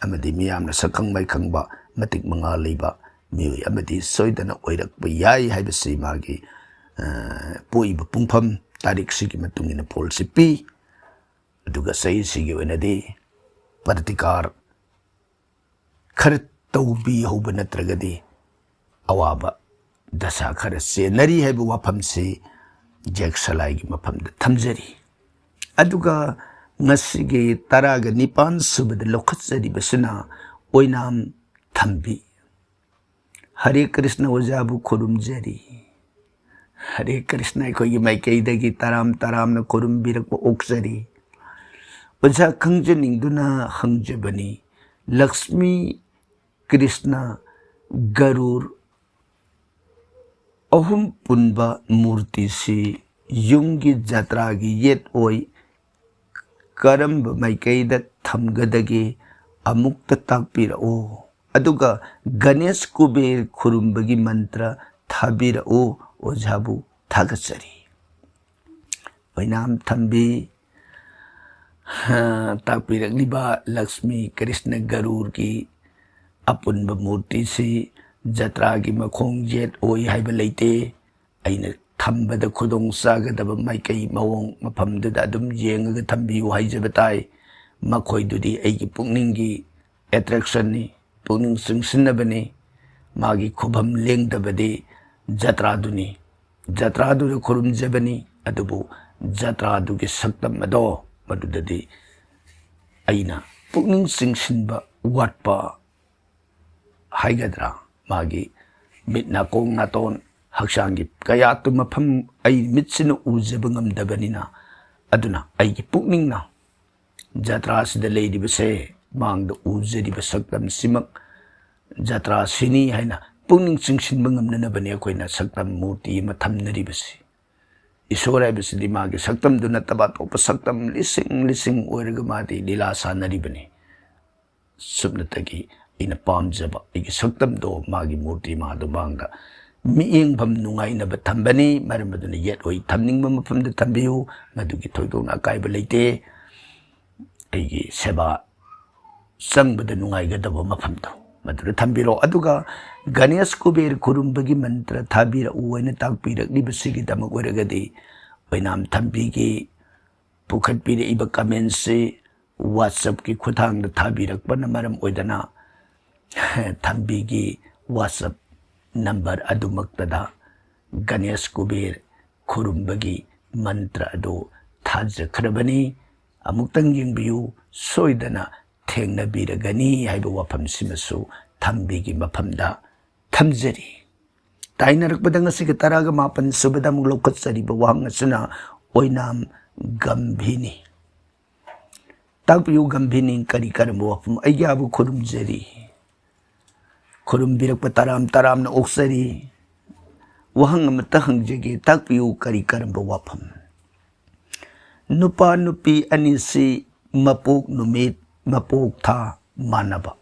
अमदी मियामना सकंग मै खंगबा मतिक मंगा लेबा मिय अमदी सोयदना ओइरकब याय हाइबसी मागी पोइब पुंफम तारीख सिगी मतुंगिना पोल से पी अदुगा सही सिगी ओइनदी प्रतिकार खर तौबी होब नत्रगदी अवाबा दशा खर सेनरी है वाफम से जेक सलाइगी मफम थमजरी अदुगा ngasiगे तरागा निपान सुबद लोखत्सरी बसना ओइनाम थंबी हरे कृष्ण ओजाबु खुरुमजरी हरे कृष्ण कोई माइकैदगी तराम तराम न खुरुमबिरक ओक्सरी ओजा खंगजनिंगदुना हंगजबनी लक्ष्मी कृष्ण गरुर अहुम पुनबा मूर्ति से युंगी जत्रा की येत ओय करम्ब माइकैद थमगदगे अमुक्त ताकपिरओ अदुगा गणेश कुबेर खुरुंबगी मंत्र थाबिरओ ओझाबु थागचरी ओइनाम थंबी ताकपिरगलिबा लक्ष्मी कृष्ण गरुर की अपुनब मूर्ति से जत्रा की मखोंग जेट ओय हाइब लेते अइना थंबद खुदोंग सागदब माइकई मवोंग मफमदुदा अदुम येंगग थंबियु हाइजबताई मखोइदुदी अइगी पुंगनिंगी एट्रैक्शन नि पुंगनिंग सिंगसिनबने मागी खुबम लेंगदबदे जत्रादुनी जत्रादु खुरुमजबनी अदुबु जत्रादुगी सक्तम अदो मदुददी अइना पुंगनिंग सिंगसिनबा वाटपा हाइगद्रा मागी मिटना कोंग नातोन हक्सांगी कया तु मफम अई मिटसिन उजब ngamdabaniना अदुना अईगी पुकनिंगना जत्रा सिद लेदिबसे मांगद उजरिब सक्तम सिमक जत्रा सिनी हैना पुकनिंग सिंगसिन ngamnanabani अखोइना सक्तम मूर्ति म थमनरिबसे ईश्वर हैबसिदि मागी सक्तम दुना तबा तोप सक्तम लिसिंग लिसिंग ओइरग मादी लीला सानरिबनी सुबनतगी इन पामजबा इगी सक्तम दो मागी मूर्ति मादो मांगदा मियेंग भम नुंगाइनब थंबनी मरमदुन येट ओइ थमनिंग मफमद थंबियु मदुगी थोइदोना काइब लेते अइगी सेवा संगबद नुंगाइगदब मफमदो मदुर थंबिरो अदुगा गणेश कुबेर खुरुंबगी मंत्र थाबिरा ओइना ताकपिरगलिबसिगी दमक ओइरगदी ओइनाम थंबिगी पुखटपिरइब कमेंट से व्हाट्सएप की खुथांग थाबिरकपन मरम ओइदना थंबिगी व्हाट्सएप नंबर अदुमक्तदा गणेश कुबेर खुरुंबगी मंत्र अदो थाजखरबनी अमुक्तंग यंबियु सोइदना थेंगनबिरगनी हाइब वाफमसिमसु थंबिगी मफमदा थमजरी ताइनरकपदंग सिग तरागा मापन सुबदा मुक लोकत्सरिब वांगसना ओइनाम गंभिनी ताकपियु गंभिनी करी करम वाफम अय्याबु खुरुमजरी खुरुमबिरक तराम तराम न ओक्सरी वहंग मत हंगजेगे ताकपियु करी करम वाफम नुपा नुपी अनिसी मपोक नुमित मपोक था मानबा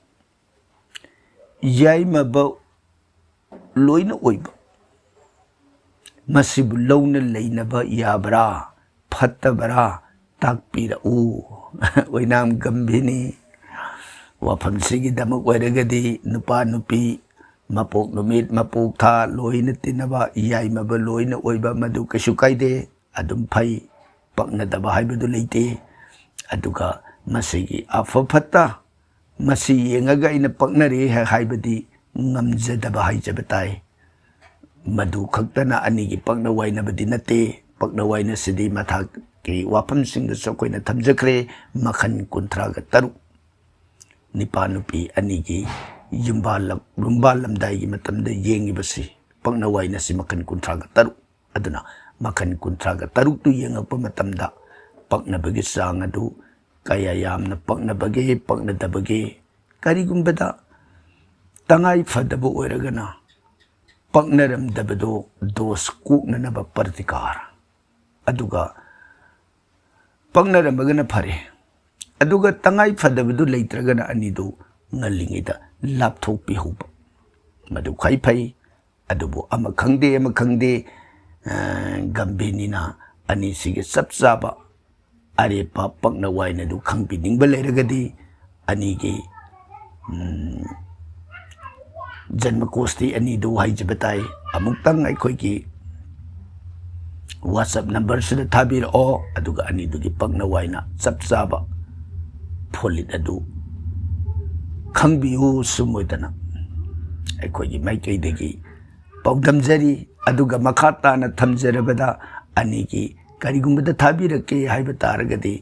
याई मब लोइन ओइब मसिब लौन लेनब याबरा फत्तबरा ताकपिरउ ओइनाम गंभिनी वाफम सिगी दमक ओइरगदी नुपा नुपी मपोक नुमित मपोक था लोइन तिनबा याई मब लोइन ओइबा मदु कशु काइदे अदुम फै पक्नदबा हाइबदु लेते अदुगा मसिगी अफफत्ता मसी येंगगा इन पक्नरे हाइबदी ngamjadaba haijabtai madu khaktana anigi pakna wainabadi nate pakna waina sidi matha ki wapam sing da sokoina thamjakre makhan kunthra ga taru nipanupi anigi yumbalam dai gi matamda yengi basi pakna waina si makhan kunthra ga taru aduna makhan kunthra ga taru tu yengapa matamda pakna bagi sang adu kaya yamna pakna dabage karigumbada तंगाई फदब ओइरगना पक्नरम दबदो दोस कुकननब प्रतिकार अदुगा ꯄꯛꯅꯔꯝꯕꯒꯅ ꯐꯔꯦ ꯑꯗꯨꯒ ꯇꯉꯥꯏ ꯐꯗꯕꯗꯨ ꯂꯩꯇ꯭ꯔꯒꯅ ꯑꯅꯤꯗꯨ ꯉꯜꯂꯤꯉꯩꯗ ꯂꯥꯞꯊꯣꯛꯄꯤꯍꯧꯕ ꯃꯗꯨ ꯈ꯭ꯋꯥꯏ ꯐꯩ ꯑꯗꯨꯕꯨ ꯑꯃ ꯈꯪꯗꯦ ꯒꯝꯚꯤꯔꯅꯤꯅ ꯑꯅꯤꯁꯤꯒꯤ ꯆꯞ ꯆꯥꯕ ꯑꯔꯦꯞꯄ ꯄꯛꯅ ꯋꯥꯏꯅꯗꯨ ꯈꯪꯕꯤꯅꯤꯡꯕ ꯂꯩꯔꯒꯗꯤ ꯑꯅꯤꯒꯤ ꯖꯟꯃꯀꯣꯁꯇꯤ ꯑꯅꯤꯗꯨ ꯍꯥꯏꯖꯕ ꯇꯥꯏ ꯑꯃꯨꯛꯇꯪ ꯑꯩꯈꯣꯏꯒꯤ WhatsApp ꯅꯝꯕꯔꯁꯤꯗ ꯊꯥꯕꯤꯔꯛꯑꯣ ꯑꯗꯨꯒ ꯑꯅꯤꯗꯨꯒꯤ ꯄꯛꯅ ꯋꯥꯏꯅ ꯆꯞ ꯆꯥꯕ ꯐꯣꯂꯤꯠ ꯑꯗꯨ ꯈꯪꯕꯤꯌꯨ ꯁꯨꯝꯃꯣꯏꯗꯅ ꯑꯩꯈꯣꯏꯒꯤ ꯃꯥꯏꯀꯩꯗꯒꯤ ꯄꯥꯎꯗꯝꯖꯔꯤ ꯑꯗꯨꯒ ꯃꯈꯥ ꯇꯥꯅ ꯊꯝꯖꯔꯕꯗ ꯑꯅꯤꯒꯤ ꯀꯔꯤꯒꯨꯝꯕꯗ ꯊꯥꯕꯤꯔꯛꯀꯦ ꯍꯥꯏꯕ ꯇꯥꯔꯒꯗꯤ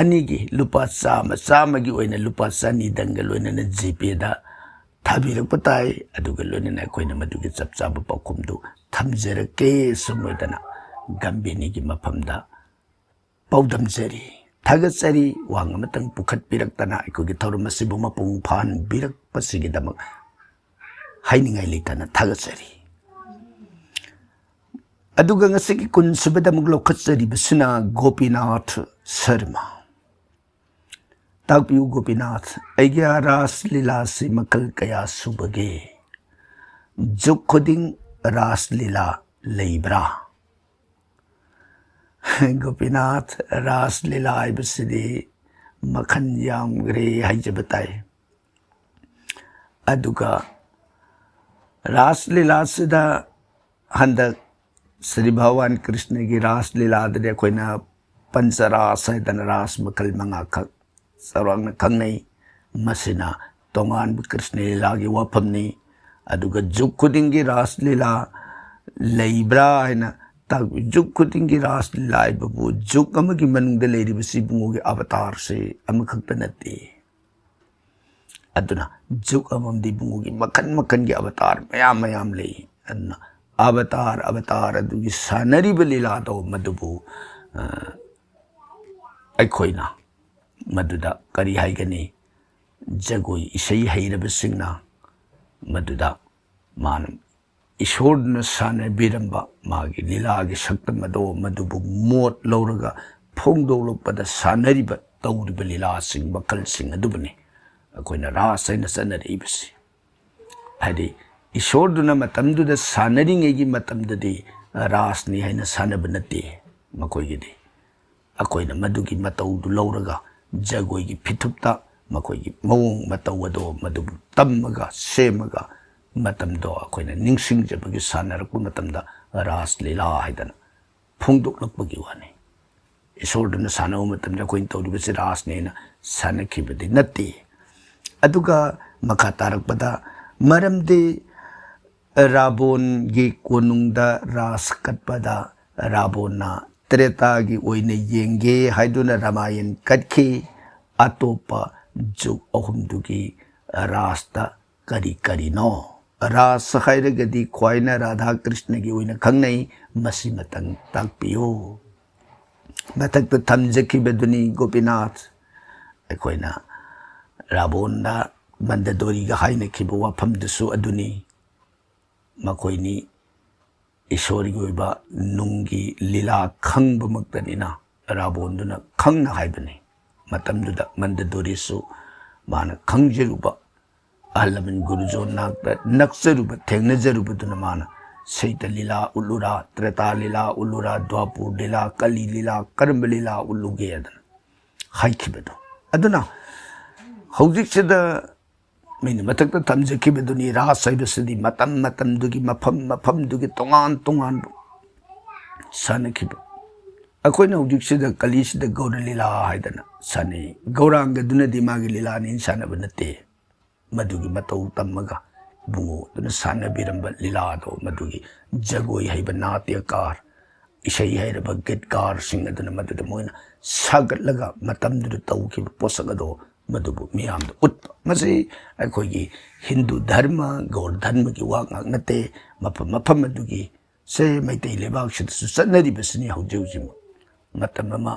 ꯑꯅꯤꯒꯤ ꯂꯨꯄꯥ ꯆꯥꯝꯃꯒꯤ ꯑꯣꯏꯅ ꯂꯨꯄꯥ 100ꯗꯪꯒ ꯂꯣꯏꯅꯅ GPayꯗ ꯊꯥꯕꯤꯔꯛꯄ ꯇꯥꯏ ꯑꯗꯨꯒ ꯂꯣꯏꯅꯅ ꯑꯩꯈꯣꯏꯅ ꯃꯗꯨꯒꯤ ꯆꯞ ꯆꯥꯕ ꯄꯥꯎꯈꯨꯝꯗꯨ ꯊꯝꯖꯔꯛꯀꯦ ꯁꯨꯝꯃꯣꯏꯗꯅ ꯒꯝꯚꯤꯔꯅꯤꯒꯤ ꯃꯐꯝꯗ ꯄꯥꯎꯗꯝꯖꯔꯤ ꯊꯥꯒꯠꯆꯔꯤ ꯋꯥꯍꯪ ꯑꯃꯇꯪ ꯄꯨꯈꯠꯄꯤꯔꯛꯇꯅ ꯑꯩꯈꯣꯏꯒꯤ ꯊꯧꯔꯝ ꯑꯁꯤꯕꯨ ꯃꯄꯨꯡ ꯐꯥꯍꯟꯕꯤꯔꯛꯄꯁꯤꯒꯤꯗꯃꯛ ꯍꯥꯏꯅꯤꯡꯉꯥꯏ ꯂꯩꯇꯅ ꯊꯥꯒꯠꯆꯔꯤ ꯑꯗꯨꯒ ꯉꯁꯤꯒꯤ 10ꯁꯨꯕꯗ ꯑꯃꯨꯛ ꯂꯧꯈꯠꯆꯔꯤꯕꯁꯤꯅ ꯒꯣꯄꯤꯅꯥꯊ ꯁꯔꯃ ꯇꯥꯛꯄꯤꯌꯨ ꯒꯣꯄꯤꯅꯥꯊ ꯑꯩꯒꯤ ꯔꯥꯁ ꯂꯤꯂꯥꯁꯤ ꯃꯈꯜ ꯀꯌꯥ ꯁꯨꯕꯒꯦ ꯖꯨꯛ ꯈꯨꯗꯤꯡ ꯔꯥꯁ ꯂꯤꯂꯥ ꯂꯩꯕ꯭ꯔꯥ ꯒꯣꯄꯤꯅꯥꯊ ꯔꯥꯁ ꯂꯤꯂꯥ ꯍꯥꯏꯕꯁꯤꯗꯤ ꯃꯈꯜ ꯌꯥꯝꯈ꯭ꯔꯦ ꯍꯥꯏꯖꯕ ꯇꯥꯏ ꯑꯗꯨꯒ ꯔꯥꯁ ꯂꯤꯂꯥꯁꯤꯗ ꯍꯟꯗꯛ శ్రీ భగవాన్ కృష్ణꯒꯤ రాస్ లీలాꯗꯗꯤ ꯑꯩꯈꯣꯏꯅ ꯄꯟꯆꯔꯥꯁ ꯍꯥꯏꯗꯅ ꯔꯥꯁ ꯃꯈꯜ 5ꯈꯛ ꯆꯥꯎꯔꯥꯛꯅ ꯈꯪꯅꯩ ꯃꯁꯤꯅ ꯇꯣꯉꯥꯟꯕ ꯀ꯭ꯔꯤꯁꯅ ꯂꯤꯂꯥꯒꯤ ꯋꯥꯐꯝꯅꯤ ꯑꯗꯨꯒ ꯖꯨꯛ ꯈꯨꯗꯤꯡꯒꯤ ꯔꯥꯁ ꯂꯤꯂꯥ ꯂꯩꯕ꯭ꯔꯥ ꯍꯥꯏꯅ ꯖꯨꯛ ꯈꯨꯗꯤꯡꯒꯤ ꯔꯥꯁ ꯂꯤꯂꯥ ꯍꯥꯏꯕꯕꯨ ꯖꯨꯛ ꯑꯃꯒꯤ ꯃꯅꯨꯡꯗ ꯂꯩꯔꯤꯕꯁꯤ ꯏꯕꯨꯡꯉꯣꯒꯤ ꯑꯕꯇꯥꯔꯁꯤ ꯑꯃꯈꯛꯇ ꯅꯠꯇꯦ ꯑꯗꯨꯅ ꯖꯨꯛ ꯑꯃꯃꯝꯗꯤ ꯏꯕꯨꯡꯉꯣꯒꯤ ꯃꯈꯟꯒꯤ ꯑꯕꯇꯥꯔ ꯃꯌꯥꯝ ꯂꯩ ꯑꯗꯨꯅ अवतार अदुगी सानरीब लीलादो मदुबु अखोइना मदुदा करी हाइगनी जगोई इसई हैरबसिंगना मदुदा मान ईश्वरन सानबिरंबा मागी लीलागी शक्तमदो मदुबु मोट लौरगा फोंदोलपदा सानरीब तौरिब लीलासिंग मखलसिंग अदुबनी अखोइना रासैना सनरीबसि हाइदि ईश्वरदुना मतमदुदा सानरिङैगी मतमददि रासनि हैना सानब नते मखोइगिदि अखोइना मदुगी मतौदु लौरगा जगोइगी फिथुप्ता मखोइगी मवोंग मतौदो मदुबु तम्मगा सेमगा मतमदो अखोइना निंगसिंगजबगी सानरकु मतमदा रास लीला हैदना फोंदोक्लकपगी वानी ईश्वरदुना सानव मतमदा अखोइन तौरिबसि रासनेना सानखिबदि नते अदुगा मखा तारकपदा मरमदि रावण की कोनुंगदा रास कटपदा रावणना त्रेतागी ओइने येंगे हाइदुना रामायण कटखी अतोपा जुग अहुमदुगी रासता करी नो रास हाइरगदी ख्वाइना राधा कृष्ण की ओइना खंगनै मसी मतंग ताकपियो मथक थमजखिबदुनी गोपीनाथ अखोइना रावणना मंददोरीगा हाइनखिब वाफमदसु अदुनी मखोइनी ईश्वरगी ओइबा नुंगी लीला खंगबमक्तनिना रावणदुना खंगना हाइबनी मतमदुदा मंददोरीसु माना खंगजरुबा अहलमन गुरुजोन नाक्ता नक्सरुबा थेंगनजरुबदुना माना सैत लीला उल्लुरा त्रेता लीला उल्लुरा द्वापुर लीला कली लीला कर्म लीला उल्लुगे अदना हाइखिबदो अदुना हौजिकसिदा मैंने मथक थमजखिबदुनी रास हैबसदी मतम मफम तोंगान सानखिब अखोइना हौजिकसिदा कलीसिदा गौर लीला हाइदना साने गौरांगदुनदी मागी लीला नि सानब नते मदुगी मतौ तम्मगा बुंगो दुना सानबिरंबा लीला दो मदुगी जगोई हैब नाट्यकार इसई हैरब गितकार सिंग अदुना मदुदा मोइना सागतलगा मतमदुदा तौखिब पोसगदो मदुबु मियाम उत मसे अखोगी हिंदू धर्म गौर धर्म की वाक नते मफम अदुगी से मैतै लेबाक सिदसु सन्नरिबसनि हौजौजि मतममा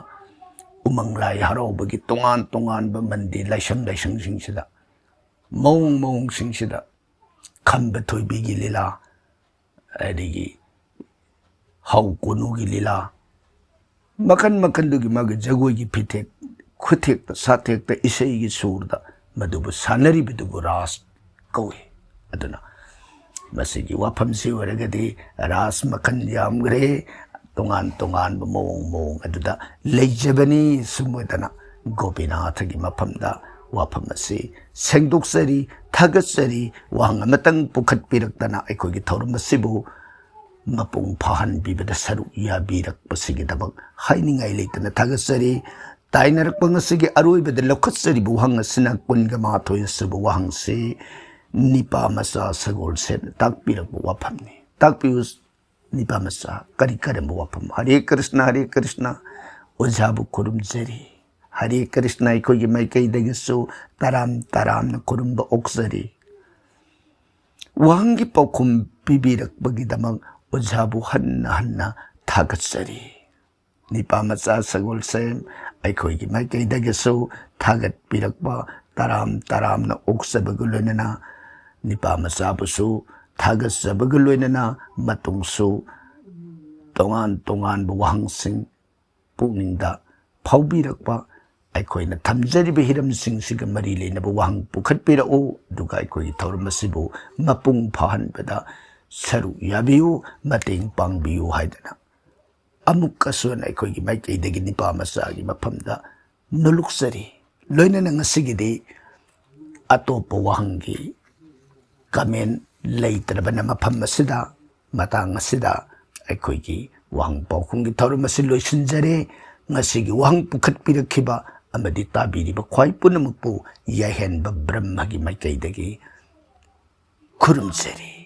उमंग लाई हरौबगी तोंगान ब मंदिर लाइसंग सिंगसिदा मौंग सिंगसिदा खंब थोइबिगी लीला अदिगी ꯍꯥꯎ ꯀꯣꯅꯨꯒꯤ ꯂꯤꯂꯥ ꯃꯈꯟ ꯃꯈꯟꯗꯨꯒꯤ ꯃꯥꯒꯤ ꯖꯒꯣꯏꯒꯤ ꯐꯤꯊꯦꯛ ꯈꯨꯊꯦꯛꯇ ꯁꯥꯊꯦꯛꯇ ꯏꯁꯩꯒꯤ ꯁꯨꯔꯗ ꯃꯗꯨꯕꯨ ꯁꯥꯟꯅꯔꯤꯕꯗꯨꯕꯨ ꯔꯥꯁ ꯀꯧꯏ ꯑꯗꯨꯅ ꯃꯁꯤꯒꯤ ꯋꯥꯐꯝꯁꯤ ꯑꯣꯏꯔꯒꯗꯤ ꯔꯥꯁ ꯃꯈꯟ ꯌꯥꯝꯈ꯭ꯔꯦ ꯇꯣꯉꯥꯟ ꯇꯣꯉꯥꯟꯕ ꯃꯑꯣꯡ ꯑꯗꯨꯗ ꯂꯩꯖꯕꯅꯤ ꯁꯨꯝꯃꯗꯅ ꯒꯣꯄꯤꯅꯥꯊꯒꯤ ꯃꯐꯝꯗ ꯋꯥꯐꯝ ꯑꯁꯤ ꯁꯦꯡꯗꯣꯛꯆꯔꯤ ꯊꯥꯒꯠꯆꯔꯤ ꯋꯥꯍꯪ ꯑꯃꯇꯪ ꯄꯨꯈꯠꯄꯤꯔꯛꯇꯅ ꯑꯩꯈꯣꯏꯒꯤ ꯊꯧꯔꯝ ꯑꯁꯤꯕꯨ ꯃꯄꯨꯡ ꯐꯥꯍꯟꯕꯤꯕꯗ ꯁꯔꯨꯛ ꯌꯥꯕꯤꯔꯛꯄꯁꯤꯒꯤꯗꯃꯛ ꯍꯥꯏꯅꯤꯡꯉꯥꯏ ꯂꯩꯇꯅ ꯊꯥꯒꯠꯆꯔꯤ ꯇꯥꯏꯅꯔꯛꯄ ꯉꯁꯤꯒꯤ ꯑꯔꯣꯏꯕꯗ ꯂꯧꯈꯠꯆꯔꯤꯕ ꯋꯥꯍꯪ ꯑꯁꯤꯅ 22 ꯁꯨꯕ ꯋꯥꯍꯪꯁꯤ ꯅꯤꯄꯥ ꯃꯆꯥ ꯁꯒꯣꯜꯁꯦꯟꯅ ꯇꯥꯛꯄꯤꯔꯛꯄ ꯋꯥꯐꯝꯅꯤ ꯇꯥꯛꯄꯤꯌꯨ ꯅꯤꯄꯥ ꯃꯆꯥ ꯀꯔꯤ ꯀꯔꯝꯕ ꯋꯥꯐꯝ ꯍꯔꯦ ꯀ꯭ꯔꯤꯁꯅ ꯑꯣꯖꯥꯕꯨ ꯈꯨꯔꯨꯝꯖꯔꯤ हरे कृष्ण अखोई माइकईदगसु तराम खुरुंब ओक्सरी वहांगी पौखुम पीबीरक्पगिदमक ओझाबु हन्ना हन्ना थागतसरी निपा मचा सगोलसेम अखोई माइकईदगसु थागतपिरक्पा तराम ओक्सबगु लोइनना निपा मचाबुसु थागतसबगु लोइनना मतुंगसु तोंगान वहांसिंग पुनिंगदा फाउबीरक्पा अखोइना थमजरिबे हिरमसिंगसिगा मरी लेनबा वहांग पुखटपिरओ दुगा अखोई थौरम असिबु मपुंग फाहनबदा सरु याबियु मतेंग पांगबियु हाइदना अमुकसुन अखोई माइकईदगी निपा मचागी मफमदा नुलुक्सरी लोइनना ngasiगidi अतोप वहांगी कमेन लेइत्रबना मफम असिदा मतंग असिदा अखोई वहांग पाउखुंगी थौरम असि लोइसिनजरे ngasiगी wahang pukhatpirakhiba amadi tabiriba khwai punamukpu yahenba brahmagi maikaidagi khurumjari